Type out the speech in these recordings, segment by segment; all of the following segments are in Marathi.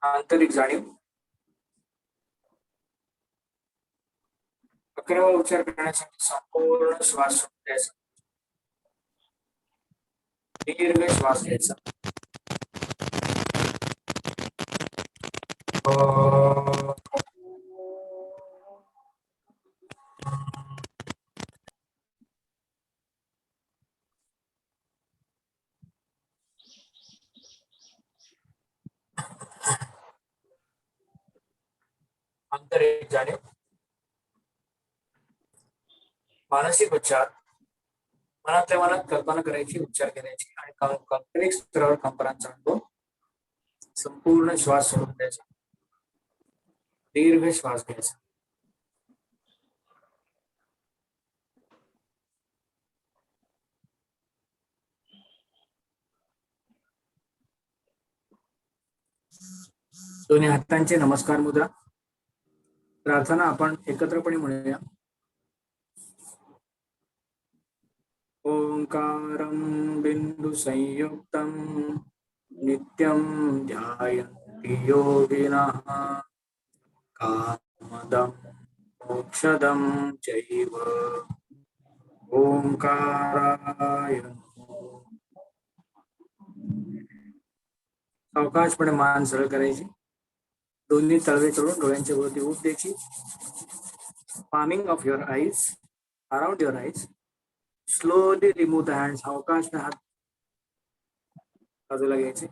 आंतरिक जाणीव. 11वा उच्चार करण्यासाठी संपूर्ण श्वास सोडून द्यायचा. दीर्घ श्वास घ्यायचा. आंतरिक जाणीव. मानसिक उच्चार. मनातल्या मनात कल्पना करायची, उच्चार करायची आणि काल्पनिक स्तरावर कंपनांचा अनुभव. संपूर्ण श्वास सोडून द्यायचा. दीर्घ श्वास घ्यायचा. दोन्ही हातांचे नमस्कार मुद्रा. प्रार्थना आपण एकत्रपणे म्हणूया. ओंकारं बिंदु संयुक्तं नित्यं ध्यायन्ति योगिनः कामदं मोक्षदं चैव. ओंकाराय नमः. सावकाशपणे मान सरळ करायची. दोन्ही तळवे चढून डोळ्यांच्या भोवती ऊब द्यायची. Palming of your eyes, around your eyes. Slowly remove the hand. सावकाशपणे हात बाजूला घ्यायचे.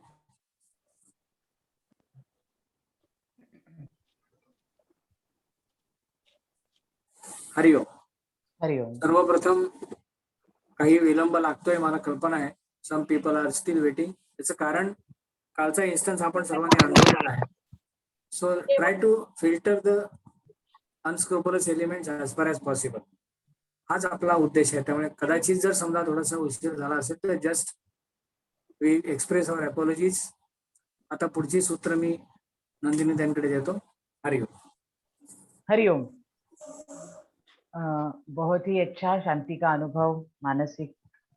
हरिओम. हरिओम. सर्वप्रथम काही विलंब लागतोय मला कल्पना आहे. Some people are still waiting. त्याचं कारण कालचा इन्स्टन्स आपण सर्वांनी अनुभवलेला आहे. So try to filter the unscrupulous elements as far as possible. हाच आपला उद्देश आहे. त्यामुळे कदाचित जर समजा थोडासा उशीर झाला असेल तर just we express our apologies. आता पुढची सूत्र मी नंदिनी त्यांकडे देतो. हरिओम. हरिओम. बहुत ही अच्छा शांति का अनुभव, मानसिक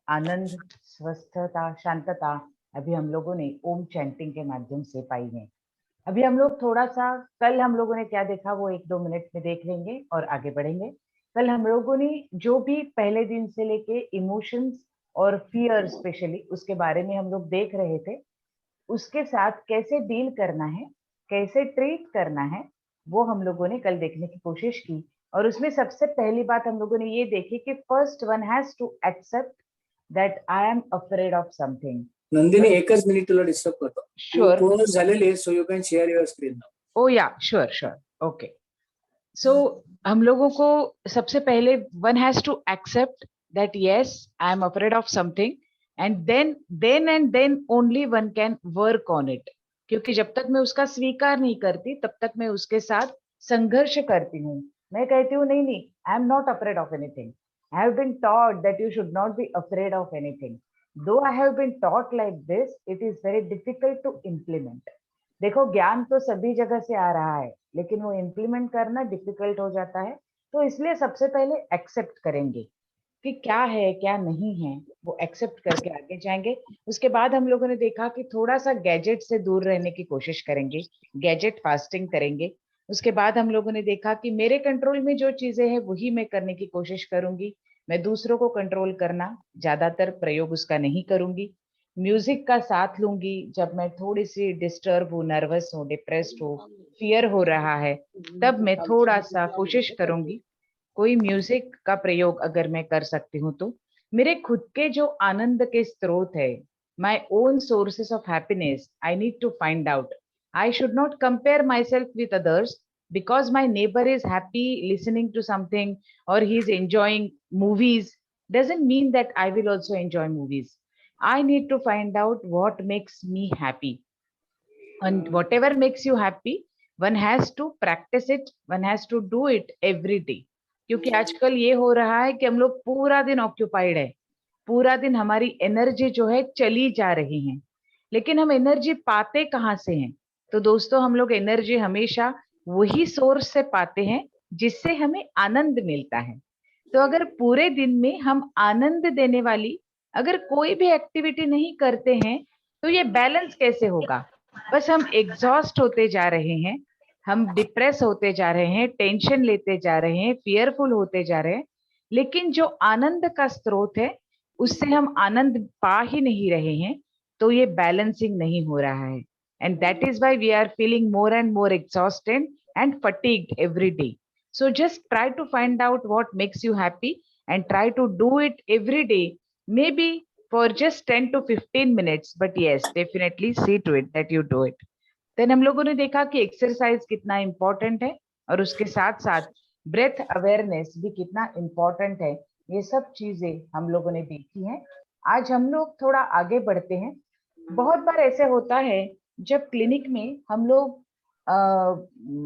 आनंद, स्वस्थता, शांतता अभी हम लोगों ने ओम चैंटिंग के माध्यम से पाई है. अभी हम लोग थोड़ा सा कल हम लोगों ने क्या देखा वो 1-2 मिनट में देख लेंगे और आगे बढ़ेंगे. कल हम लोगों ने जो भी पहले दिन से लेके इमोशंस और फियर स्पेशली उसके बारे में हम लोग देख रहे थे. उसके साथ कैसे डील करना है, कैसे ट्रीट करना है, वो हम लोगों ने कल देखने की कोशिश की. और उसमें सबसे पहली बात हम लोगों ने ये देखी कि first one has to accept that I am afraid of something. Nandini एकच मिनिट तुला डिस्टर्ब करतो. Sure. पूर्ण झालेली आहे. So you can share your screen. Oh yeah, sure, sure. Okay. So हम लोगों को सबसे पहले one has to accept that yes, I am afraid of something, and then only one can work on it. क्योंकि जब तक मैं उसका स्वीकार नहीं करती तब तक मैं उसके साथ संघर्ष करती हूँ. मैं कहती हूँ नहीं, I am not afraid of anything. I have been taught that you should not be afraid of anything. Though I have been taught like this, it is very difficult to implement. देखो ज्ञान तो सभी जगह से आ रहा है लेकिन वो इम्प्लीमेंट करना डिफिकल्ट हो जाता है. तो इसलिए सबसे पहले एक्सेप्ट करेंगे कि क्या है क्या नहीं है, वो एक्सेप्ट करके आगे जाएंगे. उसके बाद हम लोगों ने देखा कि थोड़ा सा गैजेट से दूर रहने की कोशिश करेंगे, गैजेट फास्टिंग करेंगे. उसके बाद हम लोगों ने देखा कि मेरे कंट्रोल में जो चीजें हैं वही मैं करने की कोशिश करूंगी. मैं दूसरों को कंट्रोल करना ज्यादातर प्रयोग उसका नहीं करूंगी. म्यूजिक का साथ लूंगी जब मैं थोड़ी सी डिस्टर्ब हूँ, नर्वस हूँ, डिप्रेस्ड हूँ, फियर हो रहा है, तब मैं थोड़ा सा कोशिश करूंगी कोई म्यूजिक का प्रयोग अगर मैं कर सकती हूँ तो. मेरे खुद के जो आनंद के स्रोत है, my own sources of happiness, I need to find out. I should not compare myself with others because my neighbor is happy listening to something or he is enjoying movies doesn't mean that I will also enjoy movies. I need to find out what makes me happy. And whatever makes you happy, one has to practice it, one has to do it every day. क्योंकि आजकल ये हो रहा है कि हम लोग पूरा दिन ऑक्यूपाइड है, पूरा दिन हमारी एनर्जी जो है चली जा रही है, लेकिन हम एनर्जी पाते कहाँ से हैं? तो दोस्तों हम लोग एनर्जी हमेशा वही सोर्स से पाते हैं जिससे हमें आनंद मिलता है. तो अगर पूरे दिन में हम आनंद देने वाली अगर कोई भी एक्टिविटी नहीं करते हैं तो ये बैलेंस कैसे होगा? बस हम एग्जॉस्ट होते जा रहे हैं, हम डिप्रेस होते जा रहे हैं, टेंशन लेते जा रहे हैं, फियरफुल होते जा रहे हैं, लेकिन जो आनंद का स्रोत है उससे हम आनंद पा ही नहीं रहे हैं, तो ये बैलेंसिंग नहीं हो रहा है. And that is why we are feeling more and more exhausted and fatigued every day. So just try to find out what makes you happy and try to do it every day, maybe for just 10 to 15 minutes, but yes, definitely see to it that you do it. Then हम लोगों ने देखा कि एक्सरसाइज कितना इम्पोर्टेंट है और उसके साथ साथ ब्रेथ अवेयरनेस भी कितना इम्पोर्टेंट है. ये सब चीजें हम लोगों ने देखी हैं. आज हम लोग थोड़ा आगे बढ़ते हैं. बहुत बार ऐसे होता है जब क्लिनिक में हम लोग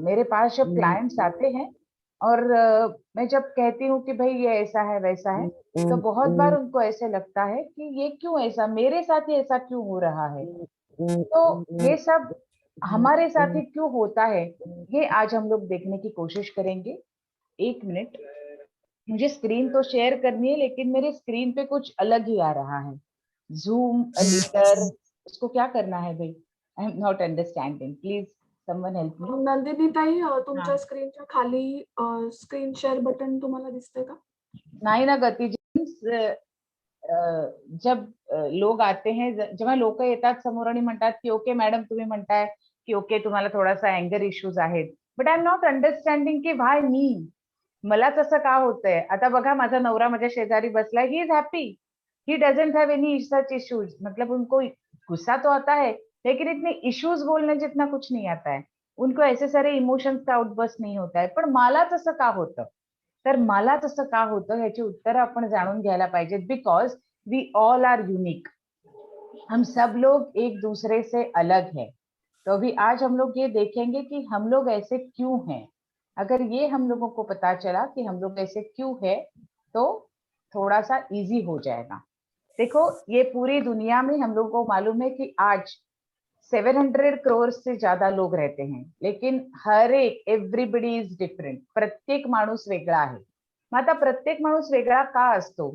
मेरे पास जब क्लाइंट्स आते हैं और मैं जब कहती हूँ कि भाई ये ऐसा है वैसा है, तो बहुत बार उनको ऐसे लगता है कि ये क्यों ऐसा, मेरे साथ ही ऐसा क्यों हो रहा है. तो ये सब हमारे साथ ही क्यों होता है, ये आज हम लोग देखने की कोशिश करेंगे. एक मिनट, मुझे स्क्रीन तो शेयर करनी है लेकिन मेरे स्क्रीन पे कुछ अलग ही आ रहा है. जूम लीटर, इसको क्या करना है भाई? I am not understanding, please someone help me. Nandini ताई, तुमच्या हाँ. स्क्रीनच्या खाली स्क्रीन शेअर बटन तुम्हाला दिसतंय का? नाही ना गती, जब लोक आते हैं, जेव्हा लोक येतात समोर आणि म्हणतात की ओके मॅडम तुम्ही म्हणताय की ओके तुम्हाला थोडासा अँगर इश्यूज आहेत, but I am not understanding की व्हाय मी, मला तसं का होतंय. आता बघा माझा नवरा माझ्या शेजारी बसलाय, he is happy, he doesn't have any such issues. मतलब उनको गुस्सा तो आता है लेकिन इतने इश्यूज बोलने जितना कुछ नहीं आता है. उनको ऐसे सारे इमोशंस का आउटबर्स्ट नहीं होता है. पण मला तसं का होतं, तर मला तसं का होतं ह्याची उत्तरं आपण जाणून घ्यायला पाहिजेत. Because we all are unique, हम सब लोग एक दूसरे से अलग हैं. तो अभी आज हम लोग ये देखेंगे कि हम लोग ऐसे क्यों हैं. अगर ये हम लोगों को पता चला कि हम लोग ऐसे क्यों है, तो थोड़ा सा इजी हो जाएगा. देखो, ये पूरी दुनिया में हम लोगों को मालूम है कि आज 700 करोड़ से ज्यादा लोग रहते हैं, लेकिन हर एक एव्हरीबडी इज डिफरंट. प्रत्येक माणूस वेगळा आहे. मग आता प्रत्येक माणूस वेगळा का असतो?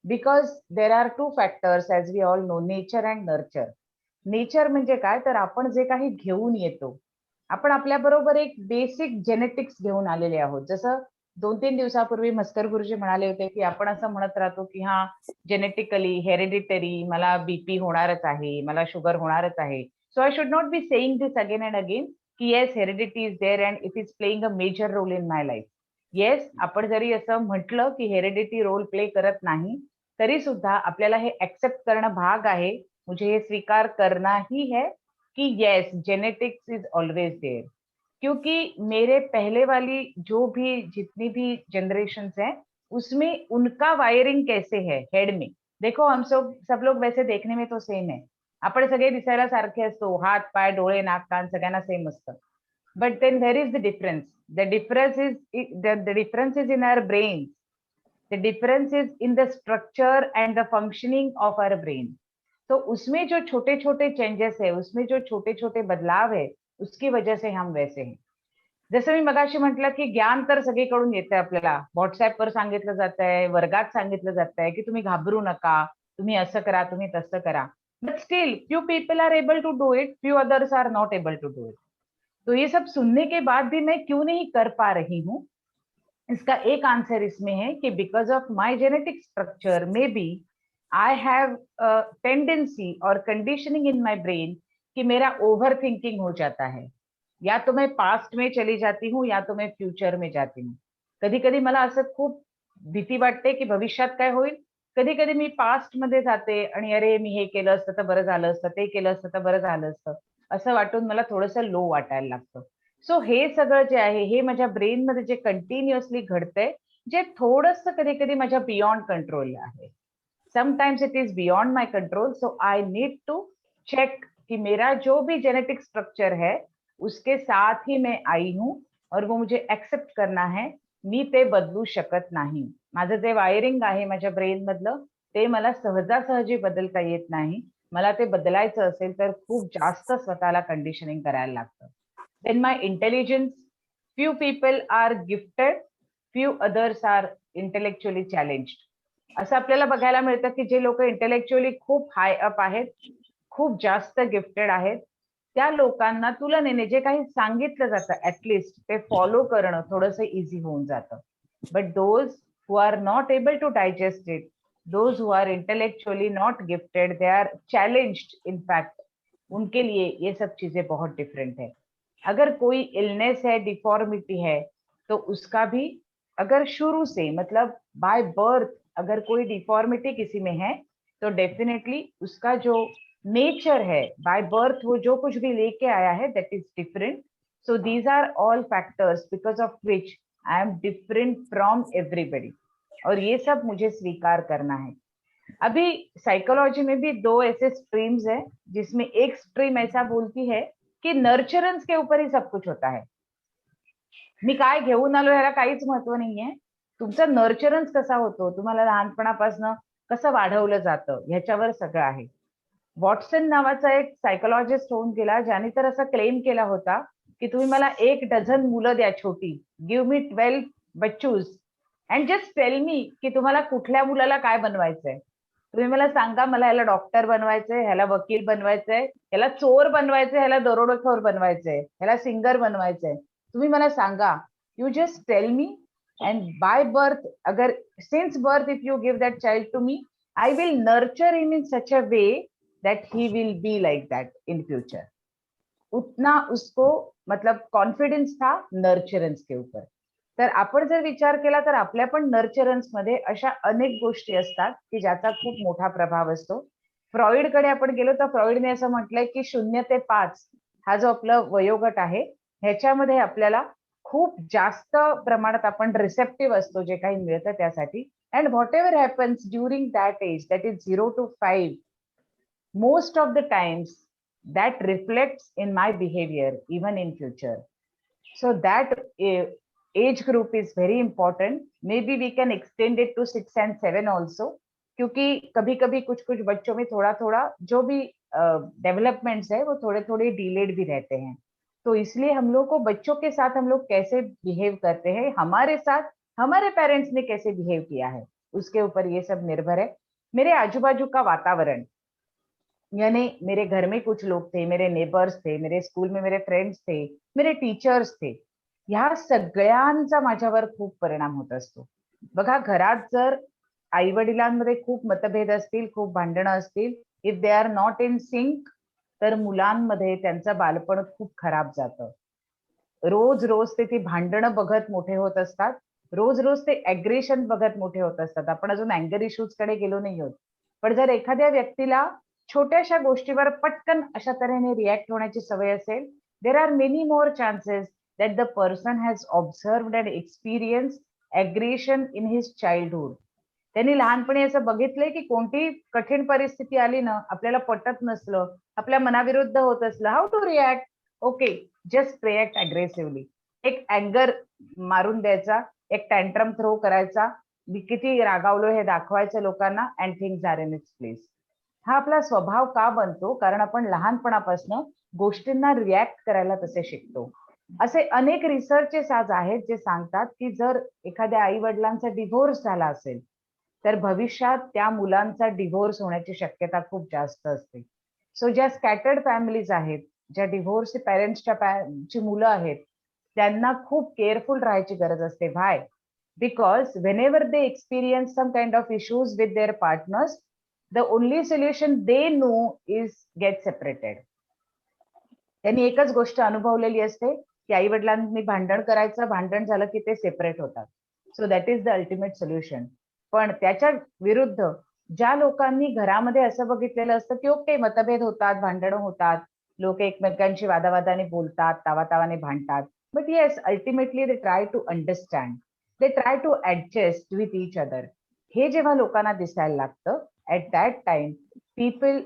Because there are two factors, as we all know, nature and nurture. Nature म्हणजे काय, तर आपण जे काही घेऊन येतो, आपण आपल्या बरोबर एक बेसिक जेनेटिक्स घेऊन आलेले आहोत. जसं 2-3 दिवसापूर्वी मस्कर गुरुजी म्हणाले होते की आपण असं म्हणत राहतो की हा जेनेटिकली हेरिडिटरी मला बीपी होणारच आहे, मला शुगर होणारच आहे. So I should not be saying this again and again की yes, heredity is there and it is playing a major role in my life. Yes, आपण जरी असं म्हटलं की हेरिडिटी रोल प्ले करत नाही, तरी सुद्धा आपल्याला हे एक्सेप्ट करणं भाग आहे. मुझे ये स्वीकार करना ही है कि yes, genetics is always there. क्योंकि मेरे पहले वाली जो भी जितनी भी जनरेशन्स हैं, उसमें उनका वायरिंग कैसे है हेड में. देखो हम सब लोग वैसे देखने में तो सेम है. आपण सगळे दिसायला सारखे असतो, हात पाय डोळे नाक कान सगळ्यांना सेम असतं. But then there is the difference. The difference is in our brain. The difference is in the structure and the functioning of our brain. तो उसमें जो छोटे छोटे चेंजेस है, उसमें जो छोटे छोटे बदलाव है, उसकी वजह से हम वैसे हैं. जसं मी मगाशी म्हटलं की ज्ञान तर सगळीकडून येतंय आपल्याला. व्हॉट्सअपवर सांगितलं जातंय, वर्गात सांगितलं जातंय की तुम्ही घाबरू नका, तुम्ही असं करा, तुम्ही तसं करा. But still few people are able to do it, few others are not able to do it. तो ये सब सुनने के बाद भी मैं क्यों नहीं कर पा रही हूँ, इसका एक आंसर इसमें है कि because of my genetic structure may be I have tendency और कंडीशनिंग इन माय ब्रेन कि मेरा ओवर थिंकिंग हो जाता है. या तो मैं पास्ट में चली जाती हूँ या तो मैं फ्युचर में जाती हूँ. कधी कधी मला असं खूप भीती वाटते की भविष्यात काय होईल. कधी कधी मी पास्ट मध्ये जाते आणि अरे मी हे केलं असतं तर बरं झालं असतं, ते केलं असतं तर बरं झालं असतं, असं वाटून मला थोडंसं लो वाटायला लागतं. सो हे सगळं जे आहे हे माझ्या ब्रेन मध्ये जे कंटिन्युअसली घडतंय, जे थोडंसं कधी कधी माझ्या बियॉन्ड कंट्रोल आहे. Sometimes it is beyond my control. So I need to check कि मेरा जो भी जेनेटिक स्ट्रक्चर है उसके साथ ही मैं आई हूँ और वो मुझे एक्सेप्ट करना है. मी ते बदलू शकत नाही. माझं जे वायरिंग आहे माझ्या ब्रेन मधलं, ते मला सहजासहजी बदलता येत नाही. मला ते बदलायचं असेल तर खूप जास्त स्वतःला कंडिशनिंग करायला लागतं. Then my intelligence, few people are gifted, few others are intellectually challenged. असं आपल्याला बघायला मिळतं की जे लोक इंटेलेक्च्युअली खूप हाय अप आहेत, खूप जास्त गिफ्टेड आहेत, त्या लोकांना तुलनेने जे काही सांगितलं जातं ऍटलिस्ट ते फॉलो करणं थोडंसं इझी होऊन जातं. But those who are not able to digest it, those who are intellectually not gifted, they are challenged in fact, उनके लिए ये सब चीजें बहुत डिफरेंट है. अगर कोई इलनेस है, डिफॉर्मिटी है, तो उसका भी अगर शुरू से मतलब बाय बर्थ अगर कोई डिफॉर्मिटी किसी में है तो डेफिनेटली उसका जो नेचर है बाय बर्थ वो जो कुछ भी लेके आया है that is different. So these are all factors because of which I am different from everybody, और ये सब मुझे स्वीकार करना है. अभी साइकोलॉजी में भी दो ऐसे स्ट्रीम्स है जिसमें एक स्ट्रीम ऐसा बोलती है की नर्चरन्स के ऊपर ही सब कुछ होता है. मी काय घेऊन आलो ह्याला काहीच महत्व नाहीये. तुमचा नर्चरन्स कसा होतो, तुम्हाला लहानपणापासून कसं वाढवलं जातं ह्याच्यावर सगळं आहे. वॉटसन नावाचा एक सायकोलॉजिस्ट होऊन गेला ज्याने तर असा क्लेम केला होता की तुम्ही मला 1 डझन मुलं द्या छोटी, गिव्ह मी 12 बच्चूज अँड जस्ट टेल मी की तुम्हाला कुठल्या मुलाला काय बनवायचंय. तुम्ही मला सांगा, मला ह्याला डॉक्टर बनवायचंय, ह्याला वकील बनवायचंय, ह्याला चोर बनवायचंय, ह्याला दरोडेखोर बनवायचंय, ह्याला सिंगर बनवायचंय. तुम्ही मला सांगा, you just tell me and by birth अगर since birth if you give that child to me, I will nurture him in such a way that he will be like that in future. उतना उसको मतलब कॉन्फिडन्स था नर्चरन्स के ऊपर. तर आपण जर विचार केला तर आपल्या पण नर्चरन्स मध्ये अशा अनेक गोष्टी असतात की ज्याचा खूप मोठा प्रभाव असतो. फ्रॉइडकडे आपण गेलो तर फ्रॉइडने असं म्हटलंय की 0 ते 5 हा जो आपला वयोगट आहे ह्याच्यामध्ये आपल्याला खूप जास्त प्रमाणात आपण रिसेप्टिव्ह असतो जे काही मिळतं त्यासाठी. And whatever happens during that age that is 0 to 5, most of the times that reflects in my behavior even in future. So that age group is very important. Maybe we can extend it to 6 and 7 also, क्योंकि कभी कभी कुछ कुछ बच्चों में थोड़ा थोड़ा जो भी डेवलपमेंट्स है वो थोड़े थोड़े डिलेड भी रहते हैं. तो इसलिए हम लोग को बच्चों के साथ हम लोग कैसे बिहेव करते हैं, हमारे साथ हमारे पेरेंट्स ने कैसे बिहेव किया है, उसके ऊपर ये सब निर्भर है. मेरे आजू बाजू का वातावरण, यानी मेरे घर में कुछ लोग थे, मेरे नेबर्स थे, मेरे स्कूल में मेरे फ्रेंड्स थे, मेरे टीचर्स थे, ह्या सगळ्यांचा माझ्यावर खूप परिणाम होत असतो. बघा, घरात जर आई वडिलांमध्ये खूप मतभेद असतील, खूप भांडणं असतील, if they are not in sync, तर मुलांमध्ये त्यांचं बालपण खूप खराब जातं. रोज रोज ते ती भांडणं बघत मोठे होत असतात, रोज रोज ते ऍग्रेशन बघत मोठे होत असतात. आपण अजून अँगर इश्यूज कडे गेलो नाही आहोत. पण जर एखाद्या व्यक्तीला छोट्याशा गोष्टीवर पटकन अशा तऱ्हेने रिॲक्ट होण्याची सवय असेल, there are many more chances that the person has observed and experience aggression in his childhood. त्यांनी लहानपणी असं बघितलंय की कोणतीही कठीण परिस्थिती आली ना, आपल्याला पटत नसलं, आपल्या मनाविरुद्ध होत असलं, how to react? Okay, just react aggressively. एक अँगर मारून द्यायचा, एक टँट्रम थ्रो करायचा, मी किती रागावलो हे दाखवायचं लोकांना, and things are in its place. हा आपला स्वभाव का बनतो? कारण आपण लहानपणापासून गोष्टींना रिॲक्ट करायला तसे शिकतो. असे अनेक रिसर्चेस आज आहेत जे सांगतात की जर एखाद्या आई वडिलांचा डिव्होर्स झाला असेल तर भविष्यात त्या मुलांचा डिव्होर्स होण्याची शक्यता खूप जास्त असते. सो ज्या स्कॅटर्ड फॅमिलीज आहेत, ज्या डिव्होर्स पेरेंट्सची मुलं आहेत, त्यांना खूप केअरफुल राहायची गरज असते. Why? Because whenever they experience some kind of issues with their partners, the only solution they know is get separated. त्यांनी एकच गोष्ट अनुभवलेली असते की आई वडिलांनी भांडण करायचं, भांडण झालं की ते सेपरेट होतात. So that is the ultimate solution. पण त्याच्या विरुद्ध ज्या लोकांनी घरामध्ये असं बघितलेलं असतं की ओके, मतभेद होतात, भांडणं होतात, लोक एकमेकांशी वादावादाने बोलतात, तावातावाने भांडतात, but yes ultimately they try to understand, they try to adjust with each other. हे जेव्हा लोकांना दिसायला लागतं, at that time people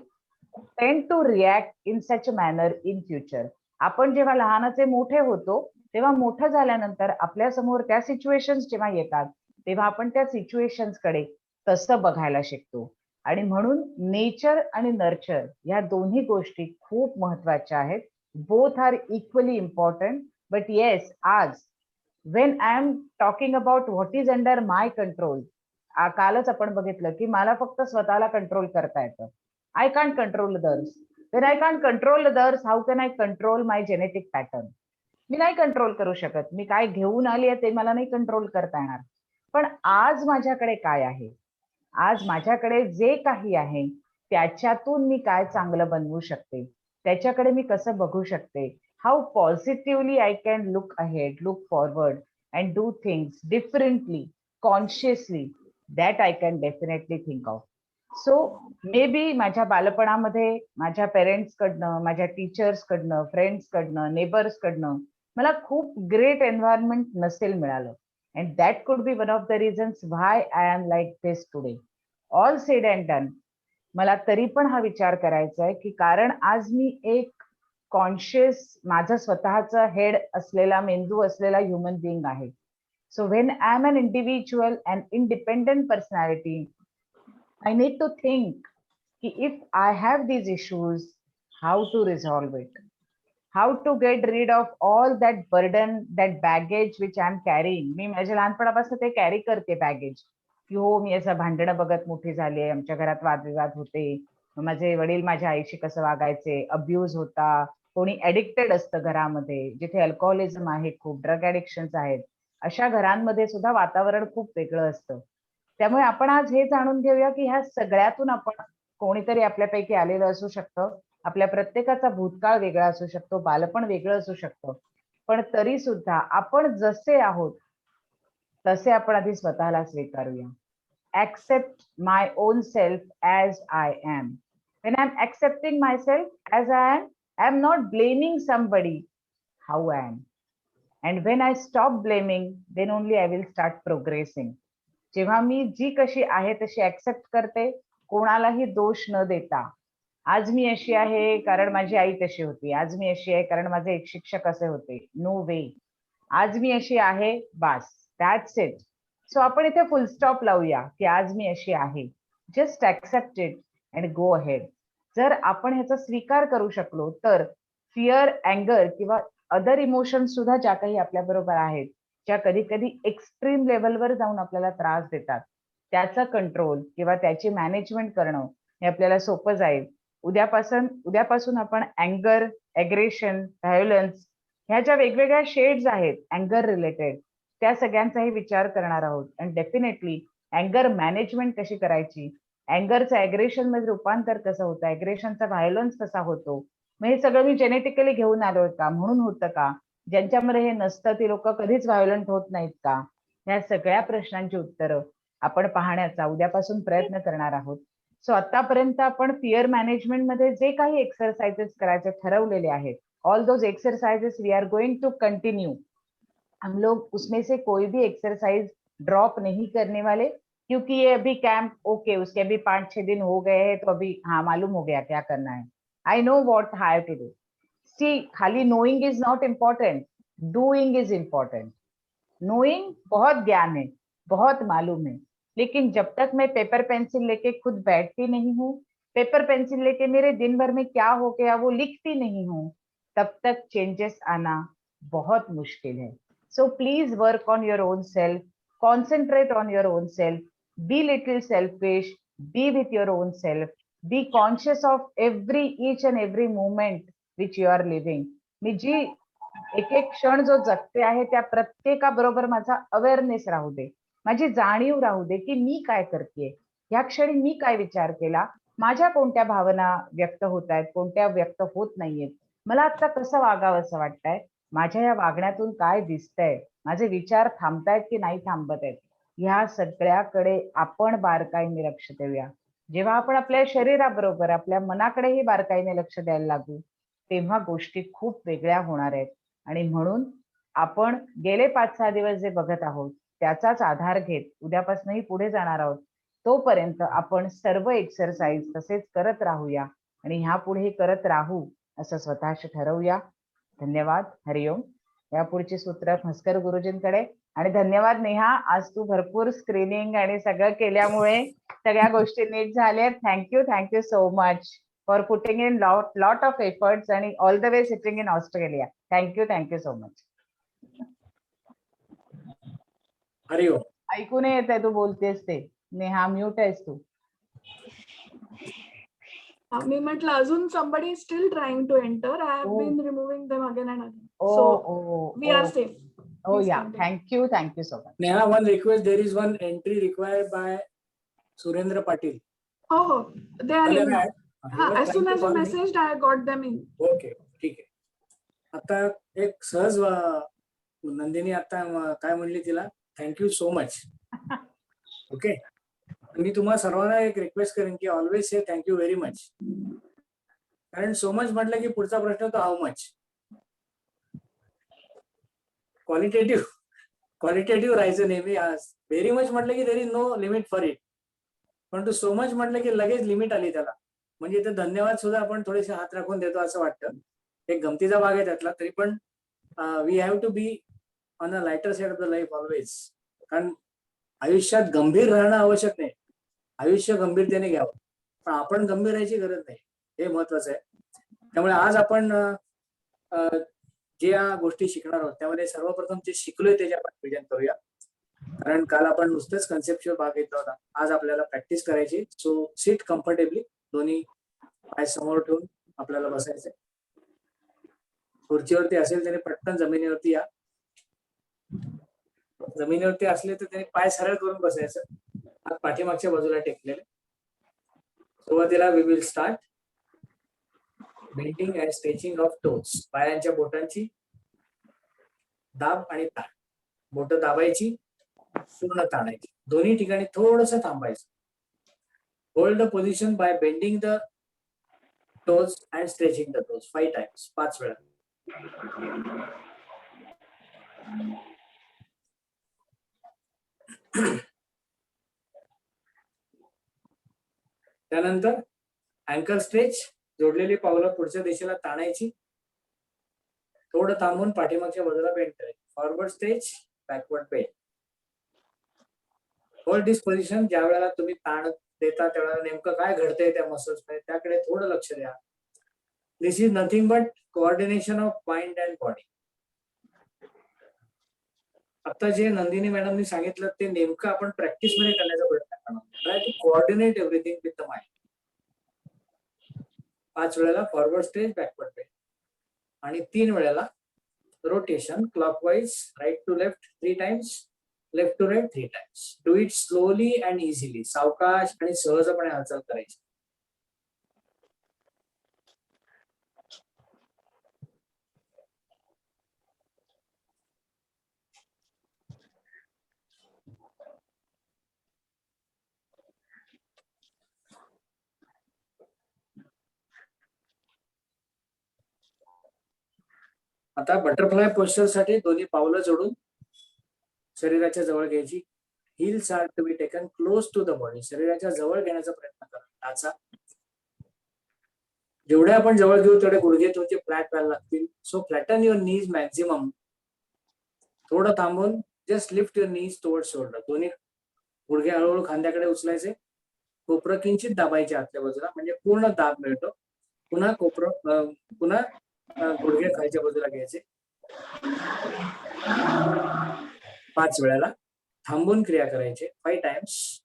tend to react in such manner in future. आपण जेव्हा लहानाचे मोठे होतो तेव्हा मोठं झाल्यानंतर आपल्या समोर त्या सिच्युएशन्स जेव्हा येतात तेव्हा आपण त्या सिच्युएशन्स कडे तसं बघायला शिकतो. आणि म्हणून नेचर आणि नर्चर या दोन्ही गोष्टी खूप महत्वाच्या आहेत. Both are equally important. But yes, आज when I am talking about what is under my control, कालच आपण बघितलं की मला फक्त स्वतःला कंट्रोल करता येतं. I can't control others. When I can't control others, how can I control my genetic pattern? मी नाही कंट्रोल करू शकत. मी काय घेऊन आली आहे ते मला नाही कंट्रोल करता येणार. पण आज माझ्याकडे काय आहे? आज माझ्याकडे जे काही आहे त्याच्यातून मी काय चांगलं बनवू शकते? त्याच्याकडे मी कसं बघू शकते? How positively I can look ahead, look forward and do things differently, consciously, that I can definitely think of. So may be माझ्या बालपणामध्ये माझ्या पेरेंट्स कडनं, माझ्या टीचर्स कडनं, फ्रेंड्स कडनं, नेबर्स कडनं मला खूप ग्रेट एन्व्हायरमेंट नसेल मिळालं. And that could be one of the reasons why I am like this today. All said and done, मला तरी पण हा विचार करायचा आहे की कारण आज मी एक कॉन्शियस माझं स्वतःचं हेड असलेला, मेंदू असलेला ह्युमन बिईंग आहे. So when I am an individual and independent personality, I need to think if I have these issues, how to resolve it, how to get rid of all that burden, that baggage which I'm carrying. मी माझ्या लहानपणापासून ते कॅरी करते बॅगेज, की हो मी असं भांडणं बघत मोठी झाले, आमच्या घरात वादविवाद होते, माझे वडील माझ्या आईशी कसं वागायचे, अब्युज होता, कोणी ऍडिक्टेड असतं घरामध्ये, जिथे अल्कोहोलिझम आहे, खूप ड्रग ऍडिक्शन्स आहेत, अशा घरांमध्ये सुद्धा वातावरण खूप वेगळं असतं. त्यामुळे आपण आज हे जाणून घेऊया की ह्या सगळ्यातून आपण कोणीतरी आपल्यापैकी आलेलं असू शकतं. आपल्या प्रत्येकाचा भूतकाळ वेगळा असू शकतो, बालपण वेगळं असू शकतं, पण तरी सुद्धा आपण जसे आहोत तसे आपण आधी स्वतःला स्वीकारूया. Accept my own self as I am. When I am accepting myself as I am not blaming somebody, how I am. And when I stop blaming, then only I will start progressing. जेव्हा मी जी कशी आहे तशी ऍक्सेप्ट करते, कोणालाही दोष न देता, आज मी अशी आहे कारण माझी आई तशी होती, आज मी अशी आहे कारण माझे एक शिक्षक असे होते, नो वे. आज मी अशी आहे, बास, दॅट्स इट. सो आपण इथे फुल स्टॉप लावूया की आज मी अशी आहे. Just accept it and go ahead. जर आपण ह्याचा स्वीकार करू शकलो तर फिअर, अँगर किंवा अदर इमोशन्स सुद्धा ज्या काही आपल्या बरोबर आहेत, ज्या कधी कधी एक्स्ट्रीम लेवलवर जाऊन आपल्याला त्रास देतात, त्याचा कंट्रोल किंवा त्याची मॅनेजमेंट करणं हे आपल्याला सोपं जाईल. उद्यापासून आपण अँगर, ॲग्रेशन, व्हायोलन्स ह्या ज्या वेगवेगळ्या शेड्स आहेत अँगर रिलेटेड, त्या सगळ्यांचाही विचार करणार आहोत. अँड डेफिनेटली अँगर मॅनेजमेंट कशी करायची, अँगरचं ॲग्रेशन मध्ये रूपांतर कसं होतं, ॲग्रेशनचा व्हायोलन्स कसा होतो, मग हे सगळं मी जेनेटिकली घेऊन आलोय का, म्हणून होतं का, ज्यांच्यामध्ये हे नसतं ती लोक कधीच व्हायोलंट होत नाहीत का, ह्या सगळ्या प्रश्नांची उत्तरं आपण पाहण्याचा उद्यापासून प्रयत्न करणार आहोत. सो आतापर्यंत आपण फिअर मॅनेजमेंट मध्ये जे काही एक्सरसाइजेस करायचे ठरवलेले आहेत, all those exercises we are going to continue. हम लोग उसमें से कोई भी एक्सरसाइज ड्रॉप नहीं करने वाले, क्योंकि ये अभी कैंप ओके, उसके अभी 5-6 दिन हो गए हैं, तो अभी हाँ मालूम हो गया क्या करना है. I know what how to do. See, खाली knowing is not important, doing is important. Knowing बहुत ज्ञान है, बहुत मालूम है, लेकिन जब तक मैं पेपर पेंसिल लेके खुद बैठती नहीं हूँ, पेपर पेंसिल लेके मेरे दिन भर में क्या हो गया वो लिखती नहीं हूँ, तब तक चेंजेस आना बहुत मुश्किल है. So please work on your own self, concentrate on your own self, be little selfish, be with your own self, be conscious of each and every moment which you are living. मी जी एक एक क्षण जो जगते आहे त्या प्रत्येकाबरोबर माझा अवेअरनेस राहू दे, माझी जाणीव राहू दे की मी काय करतेय, ह्या क्षणी मी काय विचार केला, माझ्या कोणत्या भावना व्यक्त होत आहेत, कोणत्या व्यक्त होत नाहीयेत, मला आता कसं वागावं असं वाटतंय, माझ्या या वागण्यातून काय दिसतंय, माझे विचार थांबतायत की नाही थांबत आहेत, ह्या सगळ्याकडे आपण बारकाईने लक्ष देऊया. जेव्हा आपण आपल्या शरीराबरोबर आपल्या मनाकडेही बारकाईने लक्ष द्यायला लागू, तेव्हा गोष्टी खूप वेगळ्या होणार आहेत. आणि म्हणून आपण गेले 5-6 दिवस जे बघत आहोत त्याचाच आधार घेत उद्यापासूनही पुढे जाणार आहोत. तोपर्यंत आपण सर्व एक्सरसाइज तसेच करत राहूया आणि ह्या पुढे करत राहू असं स्वतःशी ठरवूया. धन्यवाद. हरिओम. या पुढची सूत्र भास्कर गुरुजींकडे. आणि धन्यवाद नेहा, आज तू भरपूर स्क्रीनिंग आणि सगळं केल्यामुळे सगळ्या गोष्टी नीट झाल्या. Thank you so much for putting in lot of efforts and all the way sitting in Australia. Thank you so much. हरिओम. ऐकू नाही येत आहे तू बोलतेस ते. नेहा म्यूट आहेस तू. मी म्हटलं अजून somebody is still trying to enter. I have Oh. been removing them again and again. Oh, So we are oh. safe. Oh Please yeah, continue. thank you so much. Neha, one request, there is one entry required by Surendra Patil. Oh, they are in now. As soon as you Okay, messaged, I got them in. ठीक आहे. आता एक सहज नंदिनी आता काय म्हणली तिला, थँक्यू सो मच. ओके, मी तुम्हाला सर्वांना एक रिक्वेस्ट करेन की always say thank you very much. कारण सो मच म्हटलं की पुढचा प्रश्न तो हाऊ मच. क्वालिटेटिव्ह राहायचं नेहमी. व्हेरी मच म्हटलं की there is no limit for it. पण तू सो मच म्हटलं की लगेच लिमिट आली त्याला. म्हणजे इथे धन्यवाद सुद्धा आपण थोडेसे हात राखून देतो असं वाटतं. एक गमतीचा भाग आहे त्यातला. तरी पण we have to be on a lighter side of the life always. कारण आयुष्यात गंभीर राहणं आवश्यक नाही. आयुष्य गंभीरतेने घ्यावं, पण आपण गंभीर राहायची गरज नाही, हे महत्वाचं आहे. त्यामुळे आज आपण ज्या गोष्टी शिकणार आहोत त्यामध्ये सर्वप्रथम जे शिकलोय त्याचे आपण प्रेझेंट करूया. कारण काल आपण नुसतंच कन्सेप्च्युअल भाग घेतला होता. आज आपल्याला प्रॅक्टिस करायची. So sit comfortably. दोन्ही पाय समोर ठेवून आपल्याला बसायचंय. खुर्चीवरती असेल त्याने पटकन जमिनीवरती या. जमिनीवरती असले तर त्याने पाय सरळ करून बसायचं. हात पाठीमागच्या बाजूला टेकलेले. सुरुवातीला we will start bending and stretching of toes. पायांच्या बोटांची दाब आणि ताण. बोट दाबायची, पूर्ण ताणायची. दोन्ही ठिकाणी थोडंसं थांबायचं. Hold the position by bending the toes and stretching the toes 5 times. 5 वेळा. त्यानंतर अँकल स्ट्रेच. जोडलेली पावलं पुढच्या दिशेला ताणायची. थोडं थांबून पाठीमागच्या बाजूला बेंड करायची. Forward stretch, backward bend. Hold this position. ज्या वेळेला तुम्ही ताण देता त्यावेळेला नेमकं काय घडतंय त्या मसल्स मध्ये त्याकडे थोडं लक्ष द्या. This is nothing but coordination of mind and body. आता जे नंदिनी मॅडमनी सांगितलं ते नेमकं आपण प्रॅक्टिस मध्ये करण्याचा प्रयत्न करणार. Try to coordinate everything with the mind. 5 वेळेला फॉरवर्ड स्ट्रेच, बॅकवर्ड बेंड. आणि 3 वेळेला rotation clockwise, right to left 3 times, left to right 3 times. Do it slowly and easily. सावकाश आणि सहजपणे हालचाल करायची. आता बटरफ्लाय पोस्चर साठी दोन्ही पावलं जोडून शरीराच्या जवळ घ्यायची. Heels are to be taken close to the body. शरीराच्या जवळ घेण्याचा प्रयत्न करा. टाचा. जेवढे आपण जवळ घेऊ तेवढे गुडघे तुमचे फ्लॅट व्हायला लागतील. So flatten your knees maximum. थोडं थांबून just lift your knees towards shoulder. दोन्ही गुडघे हळूहळू खांद्याकडे उचलायचे. कोपरं किंचित दाबायचे आतल्या बाजूला म्हणजे पूर्ण दाब मिळतो. पुन्हा पुन्हा गुडघे खालच्या बाजूला घ्यायचे. 5 वेळेला थांबून क्रिया करायचे. 5 times.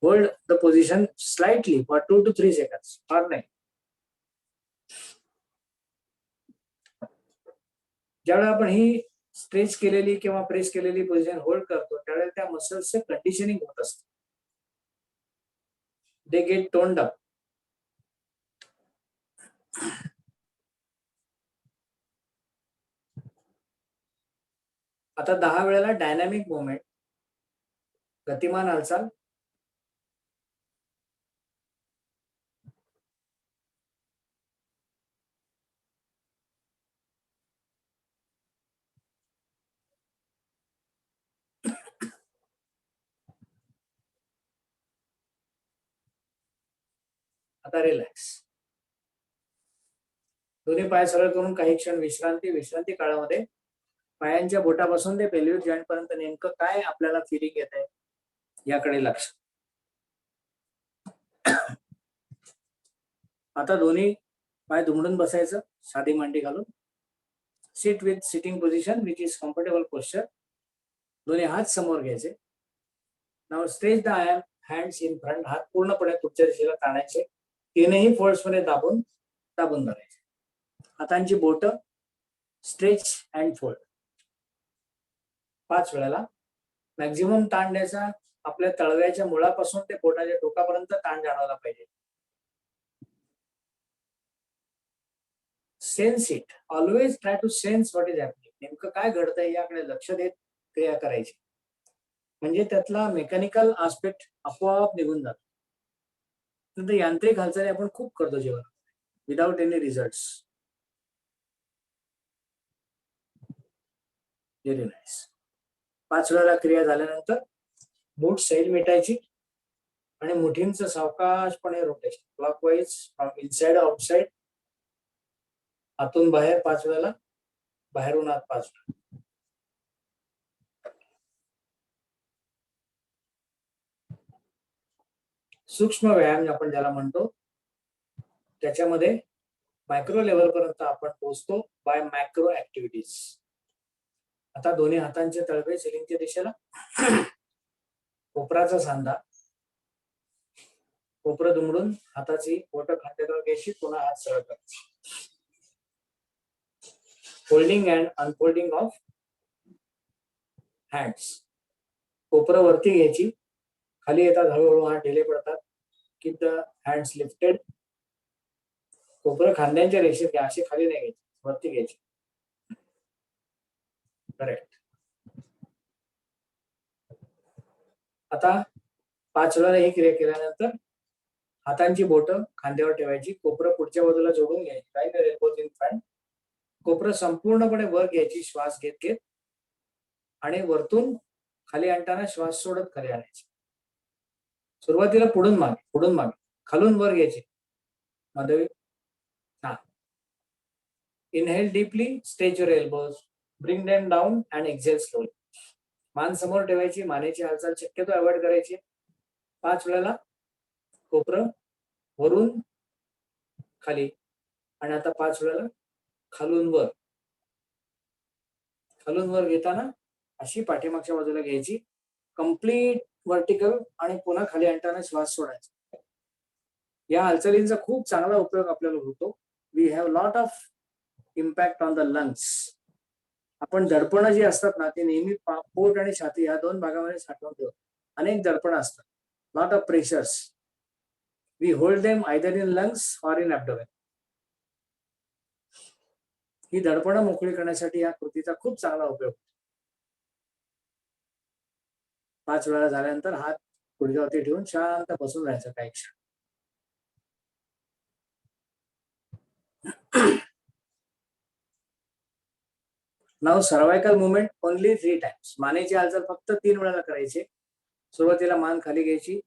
Hold the position slightly for 2 to 3 seconds. फार नाही. ज्यावेळेला आपण ही स्ट्रेच केलेली किंवा प्रेस केलेली पोझिशन होल्ड करतो त्यावेळेला त्या मसल्सचं कंडिशनिंग होत असतं. They get toned up. आता 10 वेळेला डायनामिक मुवमेंट, गतिमान हालचाल. आता रिलॅक्स. दोन्ही पाय सरळ करून काही क्षण विश्रांती. विश्रांती काळामध्ये पायांच्या बोटापासून ते पेल्विक जॉईंट पर्यंत नेमकं काय आपल्याला फिलिंग येत आहे याकडे लक्ष. आता दोन्ही पाय दुमडून बसायचं साधी मांडी घालून. Sit with sitting position which is comfortable posture. दोन्ही हात समोर घ्यायचे. Now stretch the hands in front. हात पूर्णपणे पुढच्या दिशेला ताणायचे. तीनही फोल्ड्स मध्ये दाबून दाबून धरायचे. हातांची बोट स्ट्रेच अँड फोल्ड 5 वेळेला. मॅक्झिमम ताण द्यायचा आपल्या तळव्याच्या मुळापासून ते पोटाच्या टोकापर्यंत ताण जाणवला पाहिजे. Sense it. Always try to sense what is happening. नेमकं काय घडतंय याकडे लक्ष देत क्रिया करायची. म्हणजे त्यातला मेकॅनिकल आस्पेक्ट आपोआप निघून जातो. नंतर यांत्रिक हालचाली आपण खूप करतो जीवनात without any result. Very nice. 5 वेळेला क्रिया झाल्यानंतर मूठ सैल मिटायची आणि मुठींचं सावकाशपणे rotation clockwise from inside outside. आतून बाहेर 5 वेळेला, बाहेरून आत 5 वेळा. सूक्ष्म व्यायाम आपण ज्याला म्हणतो त्याच्यामध्ये मायक्रो लेवल पर्यंत आपण पोहोचतो बाय मॅक्रो ऍक्टिव्हिटीज. आता दोन्ही हातांचे तळवे सिलिंगच्या दिशेला, कोपराचा सांधा, कोपरं दुमडून हाताची बोट खांद्यावर घ्यायची, पुन्हा हात सरळ करायचे. Folding and unfolding of hands. कोपरं वरती घ्यायची, खाली येतात हळूहळू हात ढिले पडतात. Keep the hands lifted. कोपरं खांद्यांच्या रेषेत घ्या, अशी खाली नाही घ्यायची, वरती घ्यायची. करेक्ट. आता 5 वेळा ही क्रिया केल्यानंतर हातांची बोट खांद्यावर ठेवायची, कोपरं पुढच्या बाजूला जोडून घ्यायची. काय एल्बोज इन फ्रंट. कोपरं संपूर्णपणे वर घ्यायची श्वास घेत घेत आणि वरतून खाली आणताना श्वास सोडत खाली आणायची. सुरुवातीला पुढून मागे, खालून वर घ्यायची. माधवी, हा. Inhale deeply, stretch your elbows, bring them down and exhale slowly. मान समोर ठेवायची, मानेची हालचाल शक्यतो अवॉइड करायची. 5 वेळेला कोपरं वरून खाली आणि आता 5 वेळेला खालून वर. खालून वर घेताना अशी पाठीमागच्या बाजूला घ्यायची, कम्प्लीट वर्टिकल, आणि पुन्हा खाली आणताना श्वास सोडायचा. या हालचालींचा खूप चांगला उपयोग आपल्याला होतो. We have lot of impact on the lungs. आपण दडपणं जी असतात ना, ते नेहमी पोट आणि छाती या 2 भागामध्ये साठवून ठेवतो. अनेक दडपणं असतात, lot of pressures. We hold them either in lungs or in abdomen. ही दडपणं मोकळी करण्यासाठी या कृतीचा खूप चांगला उपयोग. 5 वेळा झाल्यानंतर हात गुडघ्यावरती ठेवून शांत बसून राहायचं काही क्षण. नाव सर्वायकल मुवमेंट ओनली 3 टाइम्स. मानेची हालचाल फक्त 3 वेळा करायची. सुरुवातीला मान खाली घ्यायची,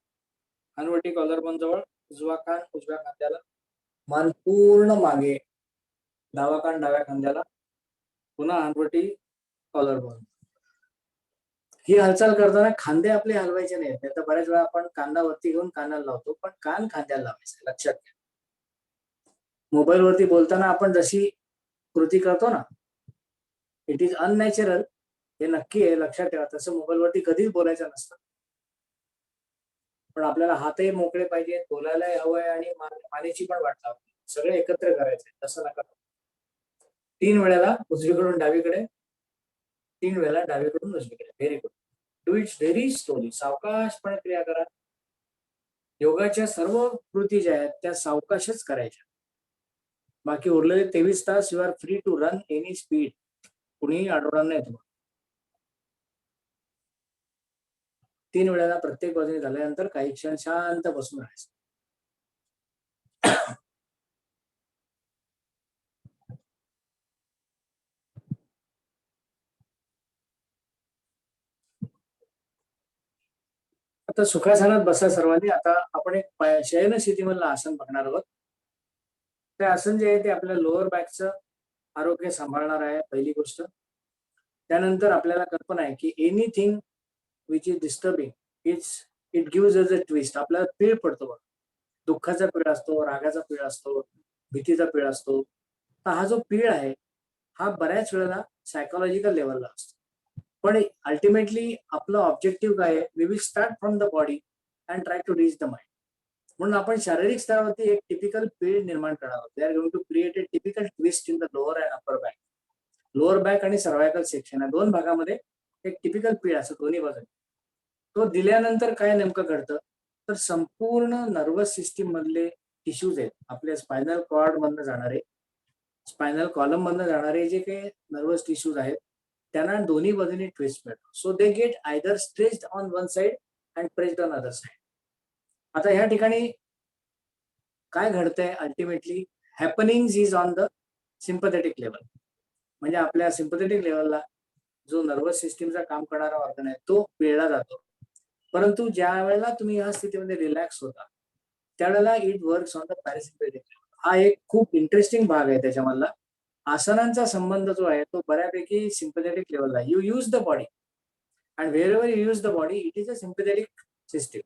कानवटी कॉलरबोन जवळ, उजवा कान उजव्या खांद्याला, मान पूर्ण मागे, डावा कान डाव्या खांद्याला, पुन्हा हानवटी कॉलरबोन. ही हालचाल करताना खांदे आपले हलवायचे नाहीत. तर बऱ्याच वेळा आपण कांदावरती घेऊन कानाला लावतो, पण कान खांद्याला लावायचं, लक्षात घ्या. मोबाईल वरती बोलताना आपण जशी कृती करतो ना, इट इज अननॅचरल, हे नक्की आहे, लक्षात ठेवा. तसं मोबाईल वरती कधीच बोलायचं नसतं. पण आपल्याला हातही मोकळे पाहिजे, बोलायलाही हवंय आणि मानेची पण वाट लावते. सगळे एकत्र करायचे, तसं नका. 3 वेळेला उजवीकडून डावीकडे, 3 वेळेला डावीकडून उजवीकडे. Very good. Do it very slowly. सावकाशपणे क्रिया करा. योगाच्या सर्व कृती ज्या आहेत त्या सावकाशच करायच्या. बाकी उरलेले 23 तास you are free to run any speed. कुणीही अडवणार नाही तुम्हाला. 3 वेळेला प्रत्येक बाजूने झाल्यानंतर काही क्षण शांत बसून राहायचं. आता सुखासनात बसा सर्वांनी. आता आपण एक शयन स्थितीमधलं आसन बघणार आहोत. ते आसन जे आहे ते आपल्या लोअर बॅकचं आरोग्य सांभाळणार आहे, पहिली गोष्ट. त्यानंतर आपल्याला कल्पना आहे की anything which is disturbing it gives us a twist. आपल्याला पीळ पडतो बघा, दुःखाचा पीळ असतो, रागाचा पीळ असतो, भीतीचा पीळ असतो. तर हा जो पीळ आहे हा बऱ्याच वेळेला सायकोलॉजिकल लेवलला असतो. पण अल्टिमेटली आपलं ऑब्जेक्टिव्ह काय आहे, we will start from the body and try to reach the mind. म्हणून आपण शारीरिक स्तरावरती एक टिपिकल पीळ निर्माण करणार आहोत. They are going to create a typical twist in the lower and upper back. Lower back आणि सर्वायकल सेक्शन या दोन भागामध्ये एक टिपिकल पीळ असं दोन्ही बाजूने. तो दिल्यानंतर काय नेमकं घडतं, तर संपूर्ण नर्वस सिस्टीम मधले टिश्यूज आहेत आपल्या स्पायनल कॉर्ड मधनं जाणारे, स्पायनल कॉलम मधनं जाणारे जे काही नर्वस टिश्यूज आहेत त्यांना दोन्ही बाजूने ट्विस्ट मिळतो. So they get either stretched on one side and pressed on other side. आता ह्या ठिकाणी काय घडतंय ultimately, happening is on the sympathetic level. म्हणजे आपल्या सिम्पथेटिक लेवलला जो नर्वस सिस्टीमचा काम करणारा ऑर्गन आहे तो पिळला जातो. परंतु ज्या वेळेला तुम्ही या स्थितीमध्ये रिलॅक्स होता त्यावेळेला it works on the parasympathetic level. हा एक खूप इंटरेस्टिंग भाग आहे त्याच्यामधला. आसनांचा संबंध जो आहे तो बऱ्यापैकी सिम्पथेटिक लेवलला. You use the body and wherever you use the body it is a sympathetic system.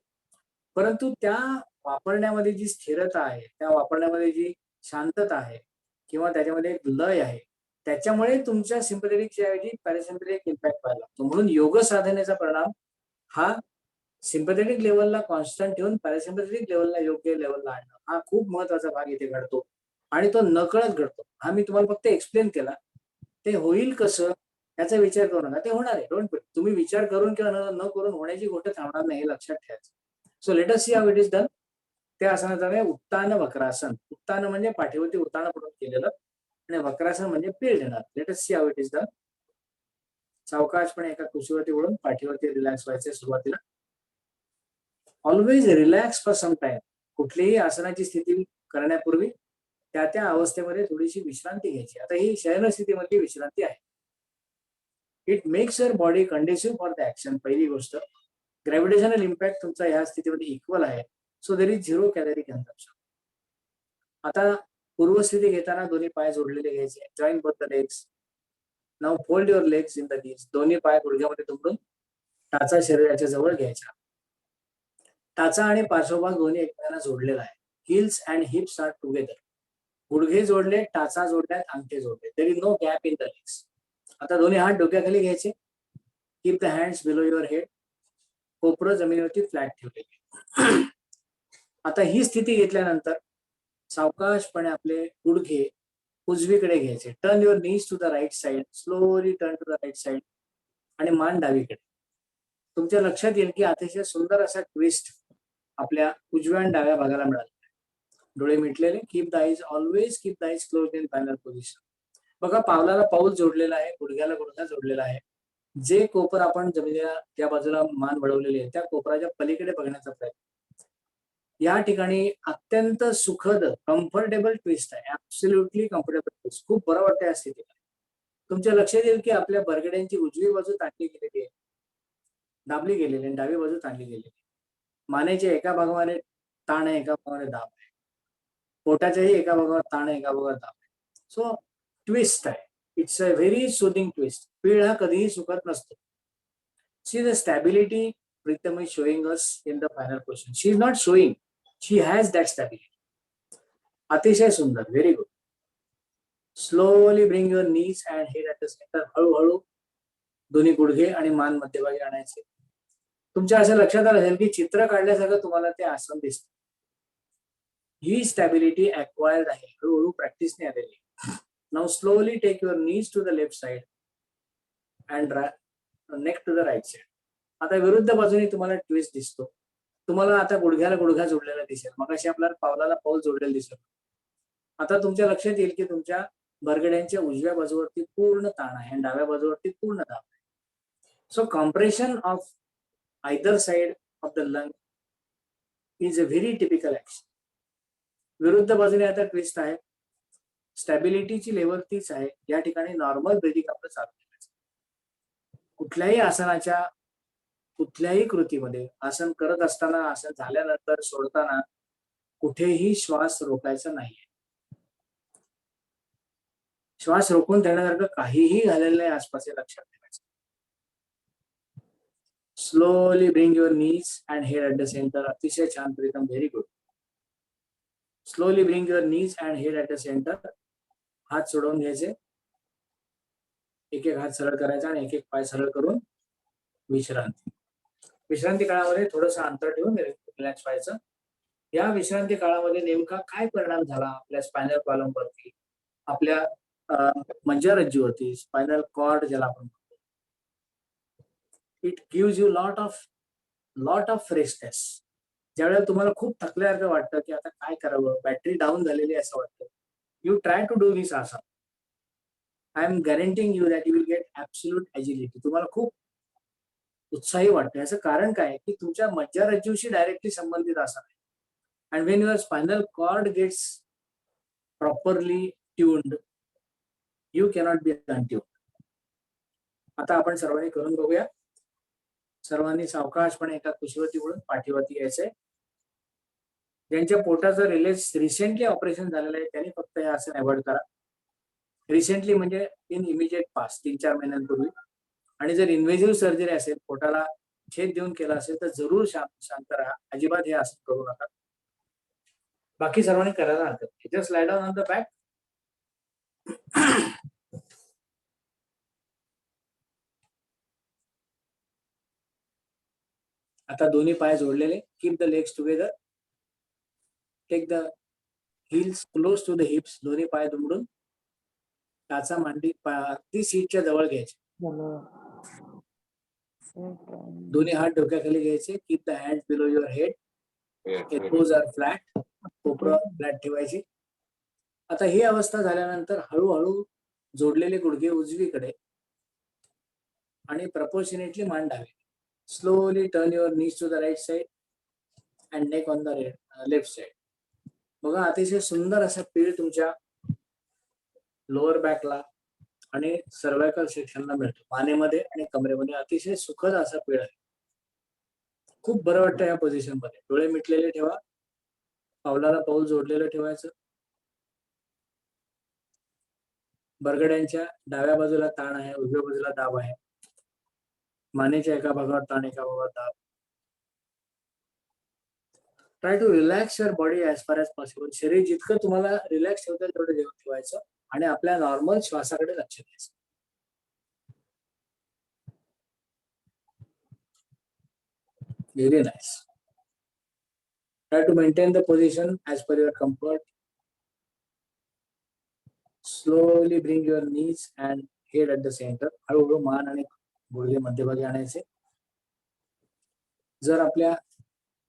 परंतु त्या वापरण्यामध्ये जी स्थिरता आहे, त्या वापरण्यामध्ये जी शांतता आहे किंवा त्याच्यामध्ये एक लय आहे, त्याच्यामुळे तुमच्या सिम्पथेटिकच्या ऐवजी पॅरासिम्पथेटिक इम्पॅक्ट पाहायला लागतो. म्हणून योग साधनेचा परिणाम हा सिम्पथेटिक लेवलला कॉन्स्टंट ठेवून पॅरासिम्पथेटिक लेवलला योग्य लेवलला आणणं हा खूप महत्वाचा भाग इथे घडतो आणि तो नकळत घडतो. हा मी तुम्हाला फक्त एक्सप्लेन केला. ते होईल कसं याचा विचार करू नका, ते होणार आहे. डोंट वरी. तुम्ही विचार करून किंवा न करून होण्याची गोष्ट थांबणार नाही हे लक्षात ठेवायचं. So let us see how it is done. ते आसनाचं नाव आहे उत्तान वक्रासन. उत्तान म्हणजे पाठीवरती उत्तान पडून केलेलं आणि वक्रासन म्हणजे पीळ देणार. Let us see how it is done. सावकाशपणे एका कुशीवरती वळून पाठीवरती रिलॅक्स व्हायचे सुरुवातीला. Always relax for some time. कुठलीही आसनाची स्थिती करण्यापूर्वी त्या त्या अवस्थेमध्ये थोडीशी विश्रांती घ्यायची. आता ही शयन स्थितीमधली विश्रांती आहे. It makes your body conducive for the action. पहिली गोष्ट, ग्रॅव्हिटेशनल इम्पॅक्ट तुमचा या स्थितीमध्ये इक्वल आहे. So there is 0 calorie consumption. आता पूर्वस्थिती घेताना दोन्ही पाय जोडलेले घ्यायचे. Join both the legs. Now fold your legs in the knees. दोन्ही पाय गुडघ्यामध्ये दुमडून टाचा शरीराच्या जवळ घ्यायचा. टाचा आणि पार्श्वभाग दोन्ही एकमेकांना जोडलेला आहे. Heels and hips are together. गुडघे जोडले, टाचा जोडल्यात, अंगठे जोडले. There is no gap in the legs. आता दोन्ही हात डोक्याखाली घ्यायचे. Keep the hands below your head. कोपरं जमिनीवरती फ्लॅट ठेवलेले. आता ही स्थिती घेतल्यानंतर सावकाशपणे आपले गुडघे उजवीकडे घ्यायचे. Turn your knees to the right side. Slowly turn to the right side आणि मान डावीकडे. तुमच्या लक्षात येईल की अतिशय सुंदर असा ट्विस्ट आपल्या उजव्या आणि डाव्या भागाला मिळाला. डोळे मिटलेले. Keep the eyes, always keep the eyes close in final position. बघा, पावलाला पाऊल जोडलेला आहे, गुडघ्याला गुडघा जोडलेला आहे. जे कोपर आपण जमिनीला त्या बाजूला मान वळवलेली आहे त्या कोपराच्या पलीकडे बघण्याचा प्रयत्न. या ठिकाणी अत्यंत सुखद कम्फर्टेबल ट्विस्ट आहे. Absolutely comfortable twist. खूप बरं वाटतं या स्थितीला. तुमच्या लक्षात येईल की आपल्या बरगड्यांची उजवी बाजू ताणली गेलेली आहे, दाबली गेलेली आहे, डावी बाजू ताणली गेलेली आहे. मानेच्या एका भागामध्ये ताण आहे, एका भागामध्ये दाब आहे. पोटाच्याही एका भागावर ताण आहे, एका भागावर दाब आहे. सो ट्विस्ट आहे. It's a very soothing twist. पीळ हा कधीही सुखद नसतो. See the stability Pritam is showing us in the final position. She is not showing. She has that stability. अतिशय सुंदर. Very good. Slowly bring your knees and head at the centre. हळूहळू दोन्ही गुडघे आणि मान मध्यभागी आणायचे. तुमच्या असं लक्षात आलं असेल की चित्र काढल्यासारखं तुम्हाला ते आसन दिसतं. ही स्टॅबिलिटी अक्वायर्ड आहे, हळूहळू प्रॅक्टिसने आलेली. Now slowly take your knees to the left side and neck to the right side. आता विरुद्ध बाजूने तुम्हाला ट्विस्ट दिसतो. तुम्हाला आता गुडघ्याला गुडघा जोडलेला दिसेल. मग अशी आपल्याला पावलाला पाऊल जोडलेलं दिसेल. आता तुमच्या लक्षात येईल की तुमच्या बरगड्यांच्या उजव्या बाजूवरती पूर्ण ताण आहे आणि डाव्या बाजूवरती पूर्ण दाब आहे. So compression of either side of the lung is a very typical action. विरुद्ध बाजूने आता ट्विस्ट आहे. स्टॅबिलिटीची लेवल तीच आहे. या ठिकाणी नॉर्मल ब्रीदिंग आपलं चालू करायचं. कुठल्याही आसनाच्या कुठल्याही कृतीमध्ये आसन करत असताना, आसन झाल्यानंतर, सोडताना कुठेही श्वास रोखायचा नाहीये. श्वास रोखून देण्यासारखं काहीही झालेलं नाही आसपास, हे लक्षात ठेवायचं. Slowly bring your knees and head at the centre. अतिशय छान Pritam. Very good. Slowly bring your knees and head at the centre. हात सोडवून घ्यायचे. एक एक हात सरळ करायचा आणि एक एक पाय सरळ करून विश्रांती. विश्रांती काळामध्ये थोडंसं अंतर ठेवून रिलॅक्स व्हायचं. या विश्रांती काळामध्ये नेमका काय परिणाम झाला आपल्या स्पायनल कॉलम वरती, आपल्या मज्जारज्जूवरती, स्पायनल कॉर्ड ज्याला आपण म्हणतो. It gives you lot of freshness. ज्यावेळेला तुम्हाला खूप थकल्यासारखं वाटतं की आता काय करावं, बॅटरी डाऊन झालेली आहे असं वाटतं, you try to do this asana. I am guaranteeing you that you will get absolute agility. तुम्हाला खूप उत्साही वाटतं. याचं कारण काय की तुमच्या मज्जारज्जूशी डायरेक्टली संबंधित आसन आहे. And when your spinal cord gets properly tuned, you cannot be untuned. आता आपण सर्वांनी करून बघूया. सर्वांनी सावकाशपणे एका कुशीवरती वळून पाठीवरती यायचंय. ज्यांच्या पोटाचं रिसेंटली ऑपरेशन झालेलं आहे त्यांनी फक्त हे आसन अवॉइड करा. रिसेंटली म्हणजे इन इमिजिएट पास्ट, 3-4 महिन्यांपूर्वी. आणि जर इन्व्हेजिव्ह सर्जरी असेल, पोटाला छेद देऊन केला असेल तर जरूर शांत राहा. अजिबात हे आसन करू नका. बाकी सर्वांनी करायला हरकत नाही. Just lie down on the back. आता दोन्ही पाय जोडलेले. Keep the legs together. Take the heels close to the hips. दोन्ही पाय दुमडून टाचा मांडी अगदी सीटच्या जवळ घ्यायचे. दोन्ही हात डोक्याखाली घ्यायचे. Keep the hand below your head. elbows are flat. कोपरं फ्लॅट ठेवायची. आता ही अवस्था झाल्यानंतर हळूहळू जोडलेले गुडघे उजवीकडे आणि प्रपोर्शनेटली मान डावी. Slowly turn your knees to the right side and neck on the left side. बघा, अतिशय सुंदर असा पीळ तुमच्या लोअर बॅकला आणि सर्वायकल सेक्शनला मिळतो. मानेमध्ये आणि कमरेमध्ये अतिशय सुखद असा पीळ आहे. खूप बरं वाटतं या पोझिशन मध्ये. डोळे मिटलेले ठेवा. पावलाला पाऊल जोडलेलं ठेवायचं. बरगड्यांच्या डाव्या बाजूला ताण आहे, उजव्या बाजूला दाब आहे. मानेच्या एका भागावर ताण, एका भागावर दाब. Try to relax your body as far as possible. शरीर जितकं तुम्हाला रिलॅक्स ठेवता येईल तेवढं ठेवायचं आणि आपल्या नॉर्मल श्वासाकडे लक्ष द्यायचं. Very nice. Try to maintain the position as per your comfort. Slowly bring your knees and head at the centre. हळूहळू मान आणि गुडघे मध्यभागी आणायचे. जर आपल्या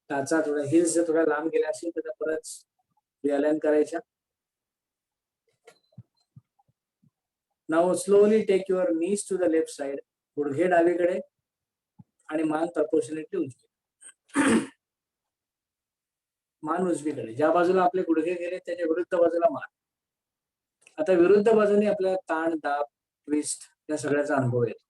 टाचा थोड्या हिल्स जर थोड्या लांब गेल्या असेल तर त्या परत रिअलाइन करायच्या. Now slowly take your knees to the left side. गुडघे डावीकडे आणि मान प्रपोर्शनेटली उजवीकडे. मान उजवीकडे. ज्या बाजूला आपले गुडघे गेले त्याच्या विरुद्ध बाजूला मान. आता विरुद्ध बाजूने आपल्याला ताण, दाब, ट्विस्ट या सगळ्याचा अनुभव येतो.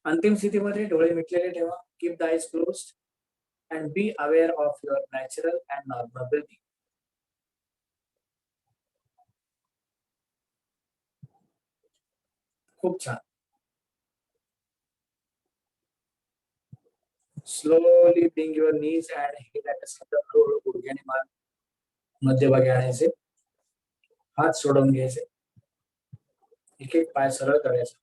अंतिम स्थितीमध्ये डोळे मिटलेले ठेवा. Keep the eyes closed and be aware of your natural and normal breathing. खूप छान. Slowly bring your knees and head at the centre. हळूहळू गुडघे आणि मान मध्यभागी आणायचे. हात सोडून घ्यायचे. एक एक पाय सरळ करायचा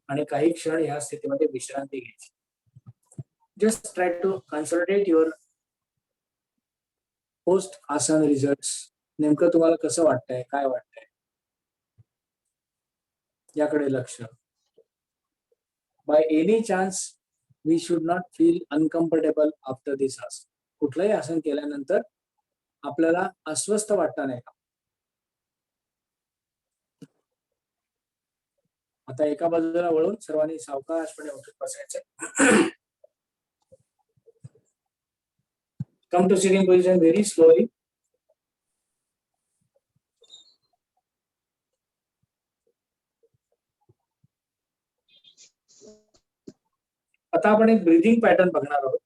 आणि काही क्षण या स्थितीमध्ये विश्रांती घ्यायची. Just try to concentrate your post asana result. नेमकं तुम्हाला कसं वाटतंय, काय वाटतंय याकडे लक्ष. By any chance we should not feel uncomfortable after this asana. कुठलंही आसन केल्यानंतर आपल्याला अस्वस्थ वाटतं नाही का. आता एका बाजूला वळून सर्वांनी सावकाशपणे उठून बसायचं. Come to sitting position very slowly. आता आपण एक ब्रीदिंग पॅटर्न बघणार आहोत.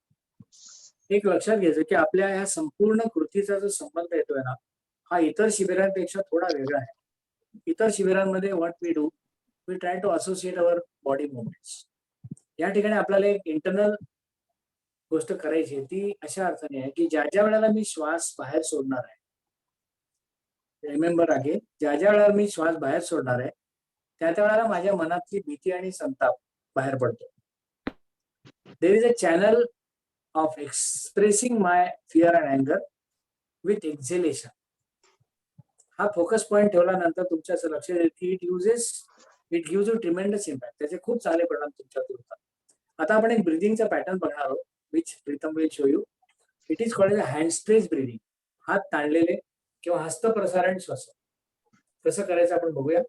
एक लक्षात घ्यायचं की आपल्या या संपूर्ण कृतीचा जो संबंध येतोय ना, हा इतर शिबिरांपेक्षा थोडा वेगळा आहे. इतर शिबिरांमध्ये what we do, we try to associate our body movements. या ठिकाणी आपल्याला एक इंटरनल गोष्ट करायची. ती अशा अर्थाने आहे की ज्या ज्या वेळेला मी श्वास बाहेर सोडणार आहे, रिमेंबर अगेन, ज्या ज्या वेळेला मी श्वास बाहेर सोडणार आहे त्या त्या वेळेला माझ्या मनातली भीती आणि संताप बाहेर पडतो. There is a channel of expressing my fear and anger with exhalation. हा फोकस पॉइंट ठेवल्यानंतर तुमच्या असं लक्षात येईल की it gives you tremendous impact. त्याचे खूप चांगले परिणाम तुमच्यावर होतात. आता आपण एक ब्रिदिंगचा पॅटर्न बघणार आहोत which Pritam will show you. It is called hand stretch breathing. हात ताणलेले किंवा हस्त प्रसारण श्वास कसं करायचं आपण बघूया.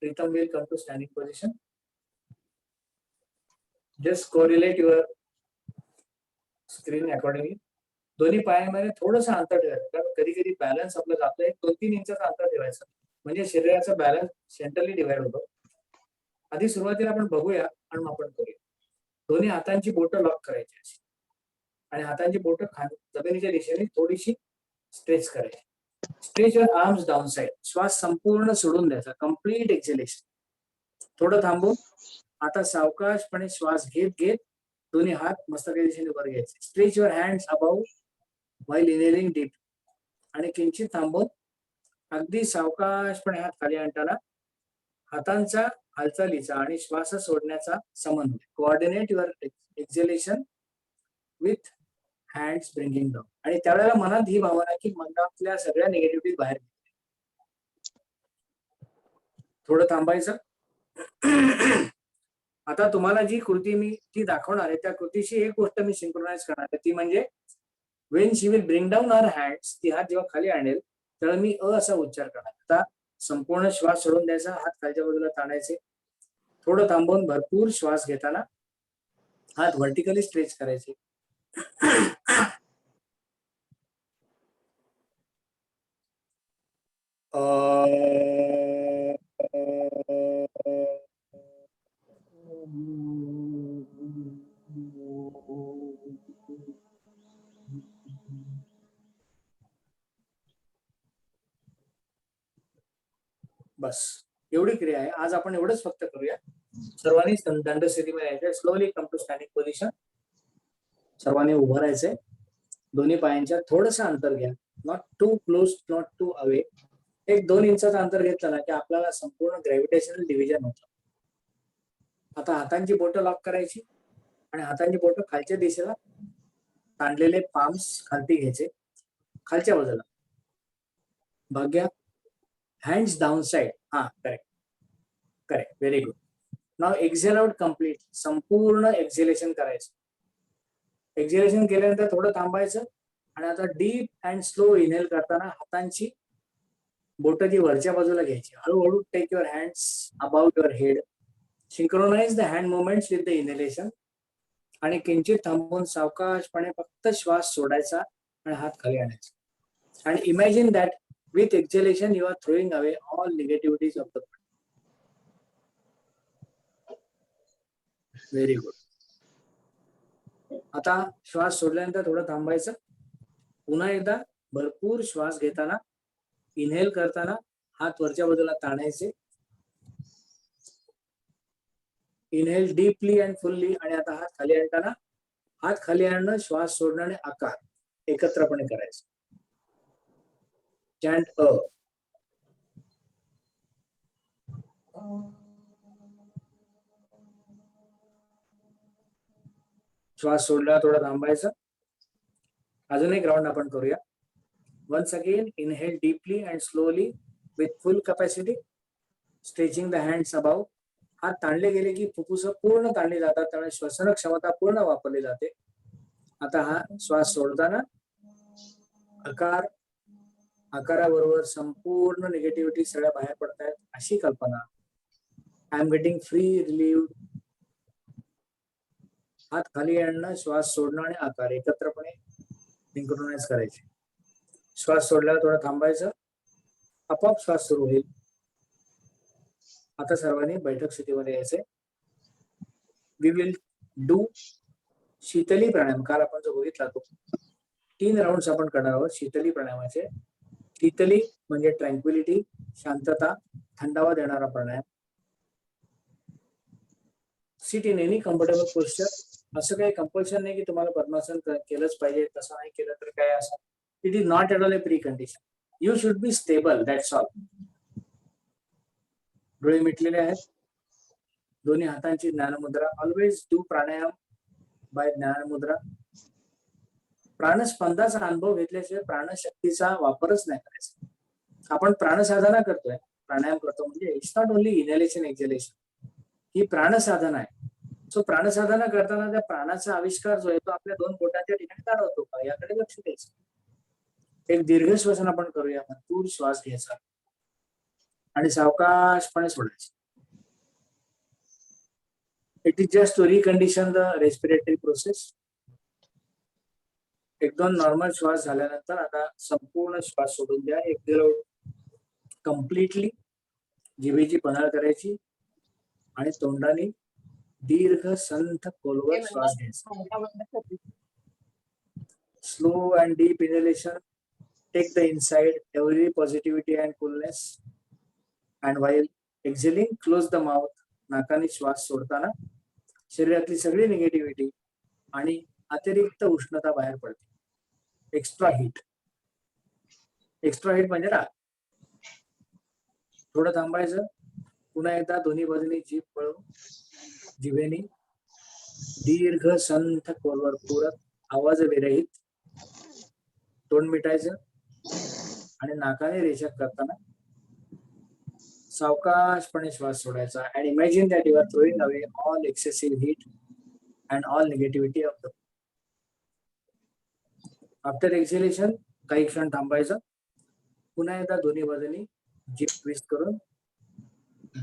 Pritam will come to standing position. Just correlate your screen accordingly. दोन्ही पायामध्ये थोडंसं अंतर ठेवायचं, कारण कधी कधी बॅलन्स आपलं जातं. 1-2-3 इंचाचं अंतर ठेवायचं म्हणजे शरीराचा बॅलन्स सेंट्रली डिवाइड होतो. आधी सुरुवातीला आपण बघूया आणि मग आपण करूया. दोन्ही हातांची बोटं लॉक करायची अशी आणि हातांची बोटं जमिनीच्या दिशेने थोडीशी स्ट्रेच करायची. Stretch your arms down side. श्वास संपूर्ण सोडून द्यायचा. कम्प्लीट एक्झेलेशन. थोडं थांबून आता सावकाशपणे श्वास घेत घेत दोन्ही हात मस्तकाच्या दिशेने वर घ्यायचे. Stretch your hands about while inhaling deep. आणि किंचित थांबून अगदी सावकाशपणे हात खाली आणताना हातांचा हालचालीचा आणि श्वास सोडण्याचा समन्वय. Coordinate your exhalation with hands bringing down. आणि त्यावेळेला मनात ही भावना की मनातल्या सगळ्या निगेटिव्हिटी बाहेर. थोडं थांबायचं. आता तुम्हाला जी कृती मी ती दाखवणार आहे त्या कृतीशी एक गोष्ट मी सिंक्रोनाइज करणार आहे, ती म्हणजे Wien she will bring down her hands. ती हात जेव्हा खाली आणेल तेव्हा मी असा उच्चार करणार. आता संपूर्ण श्वास सोडून द्यायचा. हात खालच्या बाजूला ताणायचे. थोडं थांबून भरपूर श्वास घेताना हात व्हर्टिकली स्ट्रेच करायचे. बस एवढी क्रिया आहे. आज आपण एवढंच फक्त करूया. सर्वांनी दंड स्थितीमध्ये यायचे. Slowly come to standing position. सर्वांनी उभं राहायचंय. दोन्ही पायांच्या थोडंसं अंतर घ्या. Not too close, not too away. 1-2 इंचाचं अंतर घेतलं ना की आपल्याला संपूर्ण ग्रॅव्हिटेशनल डिव्हिजन होतं. आता हातांची बोटं लॉक करायची आणि हातांची बोटं खालच्या दिशेला ताणलेले पाम्स खालती घ्यायचे. खालच्या बाजूला भाग्या. Hands down side. हा correct correct. Very good. Now exhale out complete. संपूर्ण एक्झेलेशन करायचं. एक्झेलेशन केल्यानंतर थोडं थांबायचं आणि आता डीप अँड स्लो इनहेल करताना हातांची बोटं जी वरच्या बाजूला घ्यायची. हळूहळू take your hands about your head. Synchronise the hand movements with the inhalation. आणि किंचित थांबून सावकाशपणे फक्त श्वास सोडायचा आणि हात खाली आणायचा. आणि imagine that with exhalation you are throwing away all negativities of the body. Very good. आता श्वास सोडल्यानंतर थोडं थांबायचं. पुन्हा एकदा भरपूर श्वास घेताना इनहेल करताना हात वरच्या बाजूला ताणायचे. Inhale deeply and fully. आणि आता हात खाली आणताना हात खाली आणणं, श्वास सोडणं आणि आकार एकत्रपणे करायचं. Chant A. श्वास सोडला थोडं थांबायचं. अजून एक राऊंड आपण करूया. Once again inhale deeply and slowly with full capacity. Stretching the hands above. हात ताणले गेले की फुफ्फुस पूर्ण ताणली जातात, त्यामुळे श्वसन क्षमता पूर्ण वापरली जाते. आता हा श्वास सोडताना आकार, आकाराबरोबर संपूर्ण निगेटिव्हिटी सगळ्या बाहेर पडतायत अशी कल्पना. I am getting free relieved. हात खाली आणणं, श्वास सोडणं आणि आकार एकत्रपणे सिंक्रोनाइज करायचे. श्वास सोडल्यावर थोडं थांबायचं. आपोआप श्वास सुरू होईल. आता सर्वांनी बैठक स्थितीमध्ये यायचे. वी विल डू शीतली प्राणायाम. काल आपण जो बघितला तो 3 राऊंड आपण करणार आहोत शीतली प्राणायामाचे. शीतली म्हणजे ट्रँक्विलिटी, शांतता, थंडावा देणारा pranayama. Sit in any comfortable posture. असं काही कंपल्शन नाही की तुम्हाला पद्मासन केलंच पाहिजे, तसं नाही केलं तर काय असं. It is not at all A pre condition. You should be stable, that's all. डोळे मिटलेले आहेत. दोन्ही हातांची ज्ञानमुद्रा. ऑलवेज डू प्राणायाम बाय ज्ञान मुद्रा. प्राणस्पंदाचा अनुभव घेतल्याशिवाय प्राणशक्तीचा वापरच नाही करायचा. आपण प्राणसाधना करतोय, प्राणायाम करतो, म्हणजे इट्स नॉट ओनली इनहेलेशन एक्झेलेशन, ही प्राणसाधना आहे. सो प्राणसाधना करताना त्या प्राणाचा आविष्कार जो आहे तो आपल्या 2 बोटांच्या ठिकाणी जाणवतो का, याकडे लक्ष द्यायचं. एक दीर्घ श्वसन आपण करूया. भरपूर श्वास घ्यायचा आणि सावकाशपणे सोडायचा. It is just to recondition the respiratory process. 1-2 normal श्वास झाल्यानंतर आता संपूर्ण श्वास सोडून द्या. Exhale completely. जिभेची पन्हाळ करायची आणि तोंडाने दीर्घ संथ खोलवर श्वास घ्यायचा. Slow and deep inhalation. Take the inside every positivity and coolness, and while exhaling close the mouth. नाकाने श्वास सोडताना शरीरातली सगळी निगेटिव्हिटी आणि अतिरिक्त उष्णता बाहेर पडते. Extra heat. एक्स्ट्रा हीट म्हणजे राग. थोडं थांबायचं. पुन्हा एकदा दोन्ही बाजूनी जीभ वळवून जिभेने दीर्घ संथ खोलवर पुरत आवाज विरहित तोंड मिटायचं आणि नाकाने रेषा करताना सावकाशपणे श्वास सोडायचा. And imagine that you are throwing away all excessive heat and all negativity of the. After exhalation काही क्षण थांबायचं. पुन्हा एकदा दोन्ही बाजूनी जीभ ट्विस्ट करून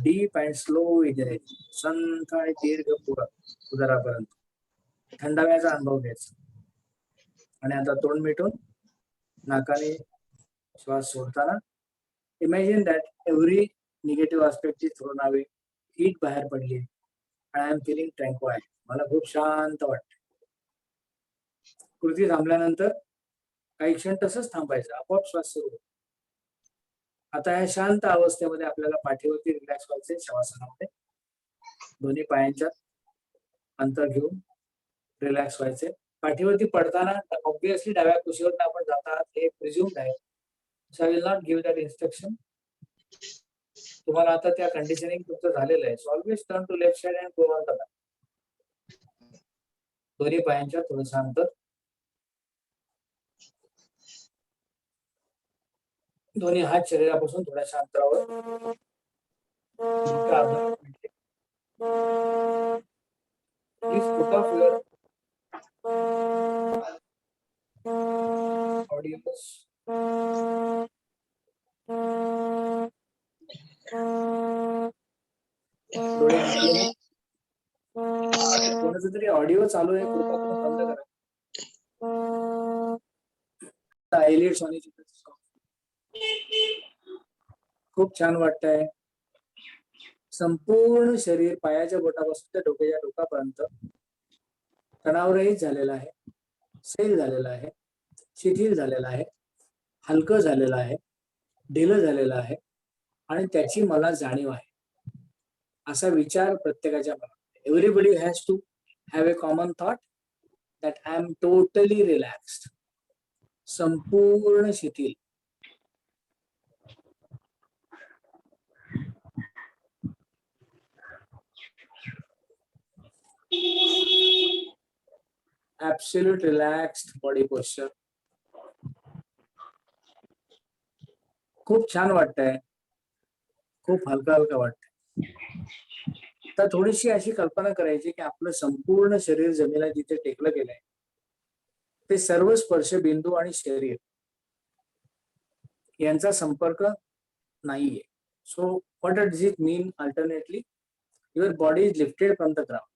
डीप अँड स्लो इनहेलेशन, संथ आणि दीर्घ पुरत उदरापर्यंत थंडाव्याचा अनुभव घ्यायचा. आणि आता तोंड मिटून नाकाने श्वास सोडताना imagine that every negative aspect is thrown away. Heat बाहेर पडली. I am feeling tranquil. मला खूप शांत वाटतं. कृती थांबल्यानंतर काही क्षण तसंच थांबायचं. आपोआप श्वास सुरू होतो. आता या शांत अवस्थेमध्ये आपल्याला पाठीवरती रिलॅक्स व्हायचे. शवासनामध्ये दोन्ही पायांच्या अंतर घेऊन रिलॅक्स व्हायचे. पाठीवरती पडताना ऑब्विसली डाव्या कुशीवर आपण जात आहात हे प्रिझ्युम्ड आहे. So I will not give that instruction. तुम्हाला आता त्या कंडिशनिंग तुमचं झालेलं आहे. So always turn to left side and go on the back. दोन्ही पायांच्या थोडंसं अंतर. दोन्ही हात शरीरापासून थोड्याशा अंतरावर. Please put off your audios. डोळे मिटले. कोणाचा तरी ऑडिओ चालू आहे, कृपा करून बंद करा. आयलिड्स होण्याची खूप छान वाटतंय. संपूर्ण शरीर पायाच्या बोटापासून ते डोक्याच्या टोकापर्यंत तणावरहित झालेलं आहे, सैल झालेलं आहे, शिथिल झालेलं आहे, हलकं झालेलं आहे, ढिलं झालेलं आहे आणि त्याची मला जाणीव आहे. असा विचार प्रत्येकाच्या मनात. Everybody has to have a common thought that I am totally relaxed. संपूर्ण शिथिल. Absolute relaxed body posture. खूप छान वाटतंय. खूप हलका हलका वाटतंय. तर थोडीशी अशी कल्पना करायची की आपलं संपूर्ण शरीर जमिनीला जिथे टेकलं गेलंय ते सर्व स्पर्श बिंदू आणि शरीर यांचा संपर्क नाहीये. So what does it mean? Alternately your body is lifted from the ground.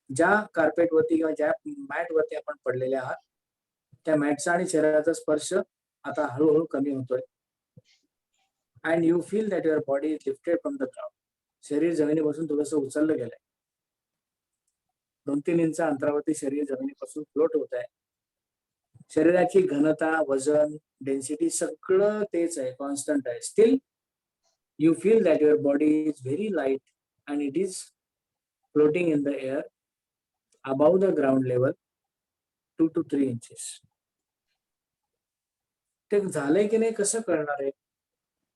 ज्या कार्पेटवरती किंवा ज्या मॅटवरती आपण पडलेले आहात त्या मॅटचा आणि शरीराचा स्पर्श आता हळूहळू कमी होतोय. And you feel that your body is lifted from the ground. शरीर जमिनीपासून थोडंसं उचललं गेलंय. 2-3 इंच अंतरावरती शरीर जमिनीपासून फ्लोट होत आहे. शरीराची घनता, वजन, डेन्सिटी सगळं तेच आहे, कॉन्स्टंट आहे. Still you feel that your body is very light and it is floating in the air above the ground level 2 to 3 inches. ते झालंय की नाही कसं कळणार आहे?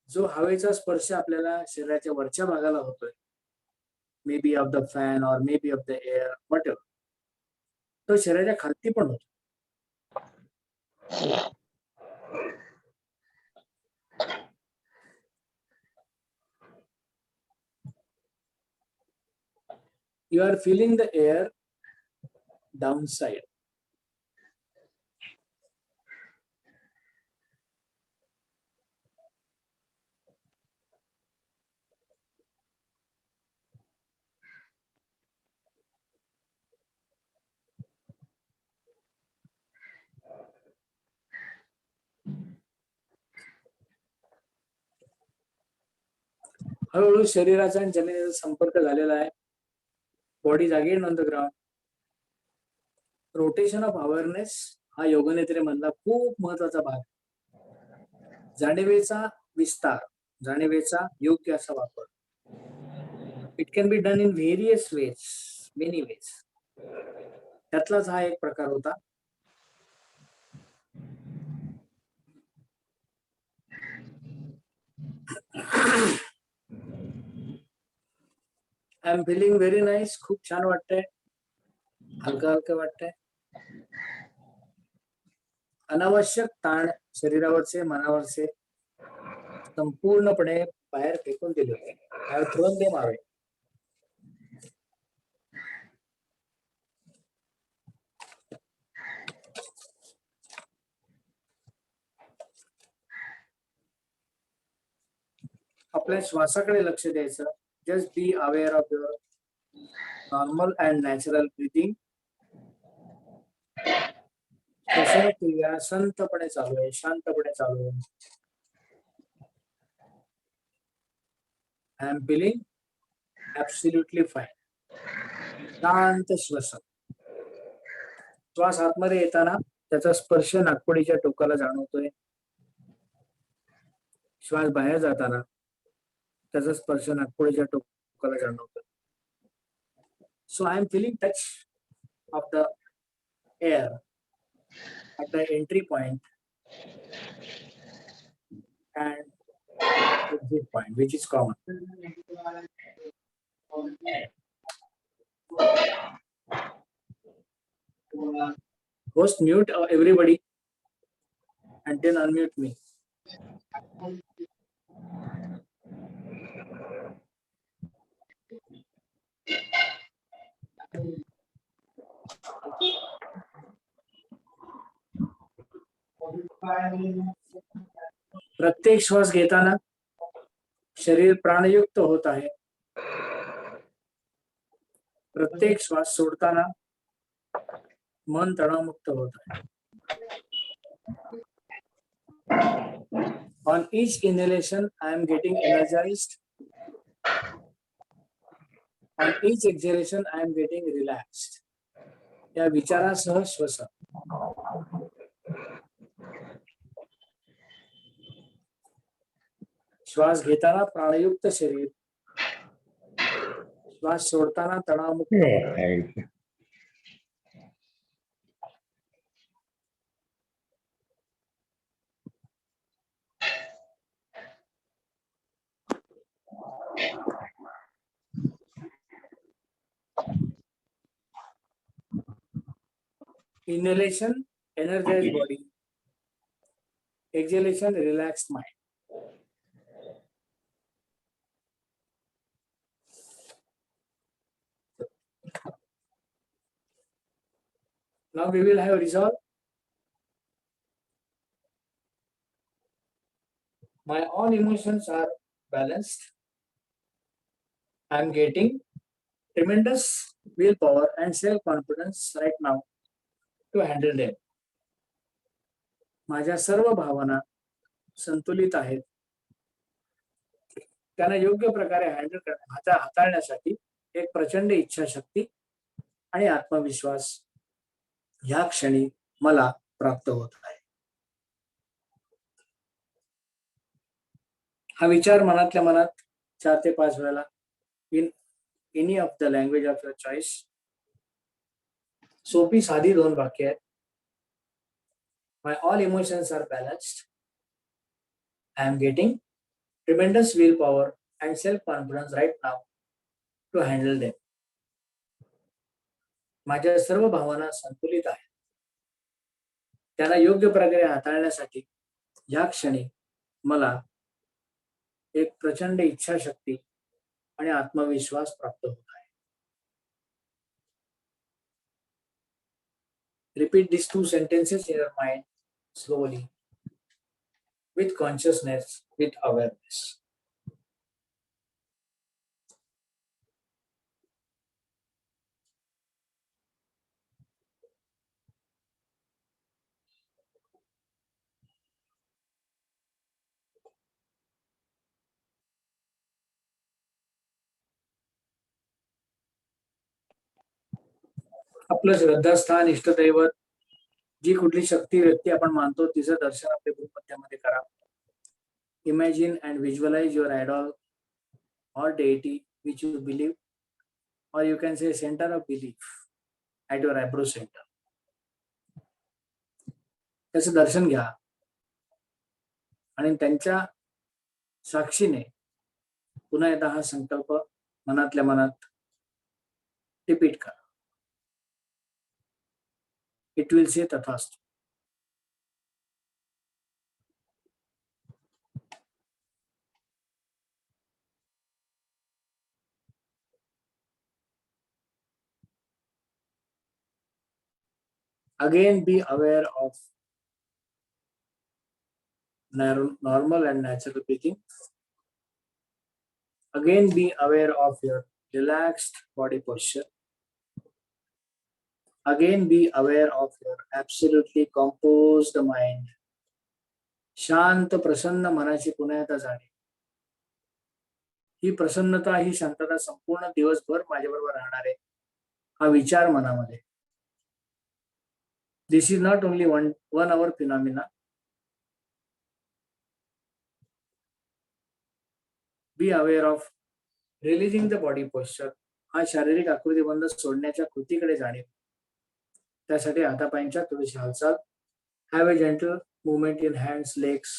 जो हवेचा स्पर्श आपल्याला शरीराच्या वरच्या भागाला होतोय, may be of the fan or may be of the air, what ever, तो शरीराच्या खालती पण होतो. You are feeling the air downside. हळूहळू शरीराचा आणि जमिनीचा संपर्क झालेला आहे. Body is again on the ground. Rotation of awareness हा योगनिद्रेमधला खूप महत्वाचा भाग. जाणीवेचा विस्तार, जाणीवेचा योग्य असा वापर. It can be done in various ways, many ways. त्यातलाच हा एक प्रकार होता. I am feeling very nice. खूप छान वाटतंय, हलका हलका वाटतंय. अनावश्यक ताण शरीरावरचे, मनावरचे संपूर्णपणे बाहेर फेकून दिले. I have thrown them away. आपल्या श्वासाकडे लक्ष द्यायचं. Just be aware of your normal and natural breathing. श्वसन क्रिया संतपणे चालू आहे, शांतपणे चालू आहे. I am feeling absolutely fine. शांत श्वसन. श्वास आतमध्ये येताना त्याचा स्पर्श नाकपुडीच्या टोकाला जाणवतोय. श्वास बाहेर जाताना त्याचा स्पर्श नाकपुडीच्या टोकाला जाणवतोय. So I am feeling touch of the air at the entry point and exit point, which is common. Host, mute everybody and then unmute me. प्रत्येक श्वास घेताना शरीर प्राणयुक्त होत आहे. प्रत्येक श्वास सोडताना मन तणावमुक्त होत आहे. On each inhalation, I am getting energized. On each exhalation, I am getting relaxed. या विचारासह श्वसन. श्वास घेताना प्राणयुक्त शरीर, श्वास सोडताना तणावमुक्त. Inhalation, energized body. Exhalation, relaxed mind. Now we will have resolve. My all emotions are balanced. I am getting tremendous willpower and self-confidence right now to handle them. माझ्या सर्व भावना संतुलित आहेत. त्यांना योग्य प्रकारे हाताळण्यासाठी एक प्रचंड इच्छाशक्ती आणि आत्मविश्वास ह्या क्षणी मला प्राप्त होत आहे. हा विचार मनातल्या मनात 4 ते 5 वेळेला in any of the language of your choice. सोपी साधी 2 वाक्य आहेत. My all emotions are balanced. I am getting tremendous willpower and self-confidence right now to handle them. माझ्या सर्व भावना संतुलित आहेत. त्यांना योग्य प्रकारे हाताळण्यासाठी या क्षणी मला एक प्रचंड इच्छाशक्ती आणि आत्मविश्वास प्राप्त होत आहे. Repeat these two sentences in your mind slowly, with consciousness, with awareness. आपलं श्रद्धास्थान, इष्टदैवत, जी कुठली शक्ती व्यक्ती आपण मानतो तिचं दर्शन आपल्या गुरुपत्यामध्ये करा. Imagine and visualize your idol or deity which you believe, or you can say center of belief at your eyebrow center. त्याचं दर्शन घ्या आणि त्यांच्या साक्षीने पुन्हा एकदा हा संकल्प मनातल्या मनात रिपीट करा. इट विल से तथास्तु. Again, be aware of normal and natural breathing. Again, be aware of your relaxed body posture. Again, be aware of your absolutely composed mind. शांत प्रसन्न मनाची पुन्हा एकदा जाणीव. ही प्रसन्नता, ही शांतता संपूर्ण दिवसभर माझ्याबरोबर राहणार आहे हा विचार मनामध्ये. This is not only one hour phenomena. Be aware of releasing the body posture. हा शारीरिक आकृतीबंध सोडण्याच्या कृतीकडे जाणीव. त्यासाठी हातापायांच्या थोडीशी हालचाल. Have a gentle movement in hands, legs.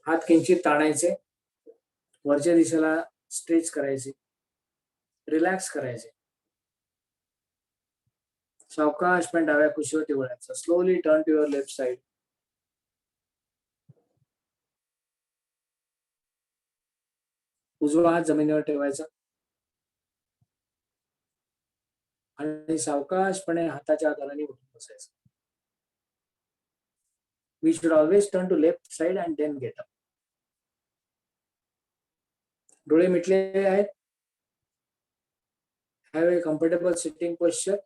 हात किंचित ताणायचे, वरच्या दिशेला स्ट्रेच करायचे, रिलॅक्स करायचे. सावकाशपणे डाव्या कुशीवरती वळायचं. Slowly turn to your left side. उजवा हात जमिनीवर ठेवायचा आणि सावकाशपणे हाताच्या आधाराने उठून बसायचं. We should always turn to left side and then get up. डोळे मिटलेले आहेत. Have a comfortable sitting posture.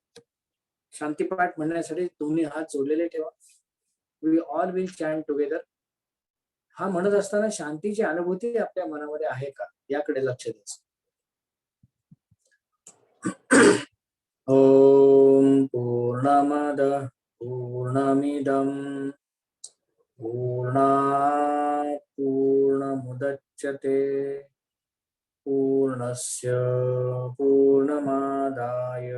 शांतीपाठ म्हणण्यासाठी दोन्ही हात जोडलेले ठेवा. We all will chant together. हा म्हणत असताना शांतीची अनुभूती आपल्या मनामध्ये आहे का याकडे लक्ष द्यायचं. ओम पूर्णमद पूर्णमिदं पूर्णात् पूर्णमुदच्यते पूर्णस्य पूर्णमादाय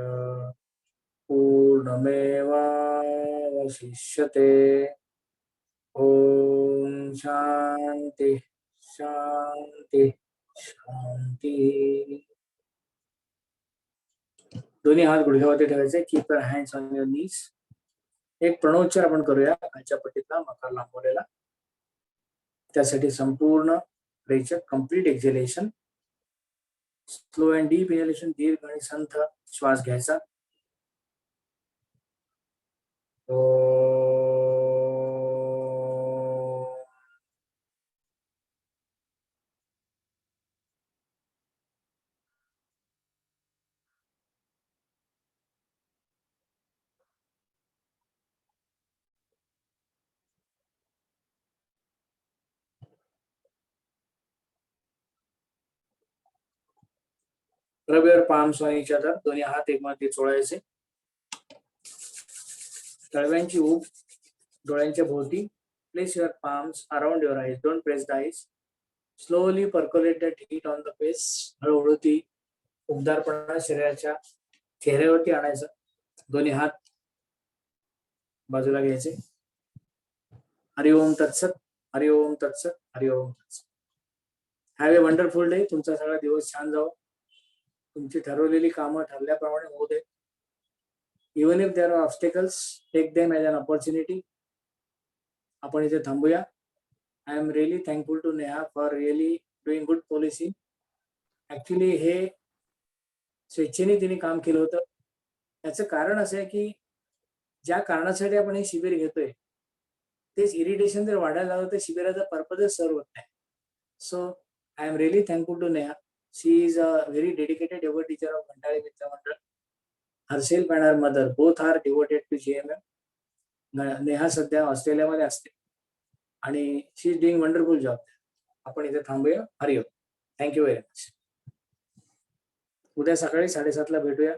पूर्णमेवावशिष्यते. ओम शांती शांती शांती. दोन्ही हात गुडघ्यावरती ठेवायचे. Keep your hands on your knees. एक प्रणोच्चार आपण करूया खालच्या पट्टीतला मकार लांबवलेला. त्यासाठी संपूर्ण रेचक complete exhalation, slow and deep inhalation, दीर्घ आणि संथ श्वास घ्यायचा. Rub your palms on each other. दोन्ही हात एकमेकांना चोळायचे. तळव्यांची ऊब डोळ्यांच्या भोवती. Place your palms around your eyes. Don't press the eyes. Slowly percolate that heat on the face. हळूहळू ती उबदारपणा शरीराच्या चेहऱ्यावरती आणायचं. दोन्ही हात बाजूला घ्यायचे. हरि ओम तत्सत. हरि ओम तत्सत. हरि ओम तत्सत. Have a wonderful day. तुमचा सगळा दिवस छान जावो. तुमची ठरवलेली कामं ठरल्याप्रमाणे होऊ दे. Even if there are obstacles, take them as an opportunity. आपण इथे थांबूया. I am really thankful to Neha for really doing good policy. Actually हे स्वेच्छेने तिने काम केलं होतं. याचं कारण असं आहे की ज्या कारणासाठी आपण हे शिबिर घेतोय तेच इरिटेशन जर वाढायला लागलं तर शिबिराचा पर्पजच सर्व होत नाही. So I am really thankful to Neha. She is a very dedicated yoga teacher of Ghantale Mitra Mandal. Herself and her mother both are devoted to GMM. Neha सध्या ऑस्ट्रेलियामध्ये असते आणि she is doing wonderful job. आपण इथे थांबूया. हरिओम. Thank you very much. उद्या सकाळी 7:30 ला भेटूया.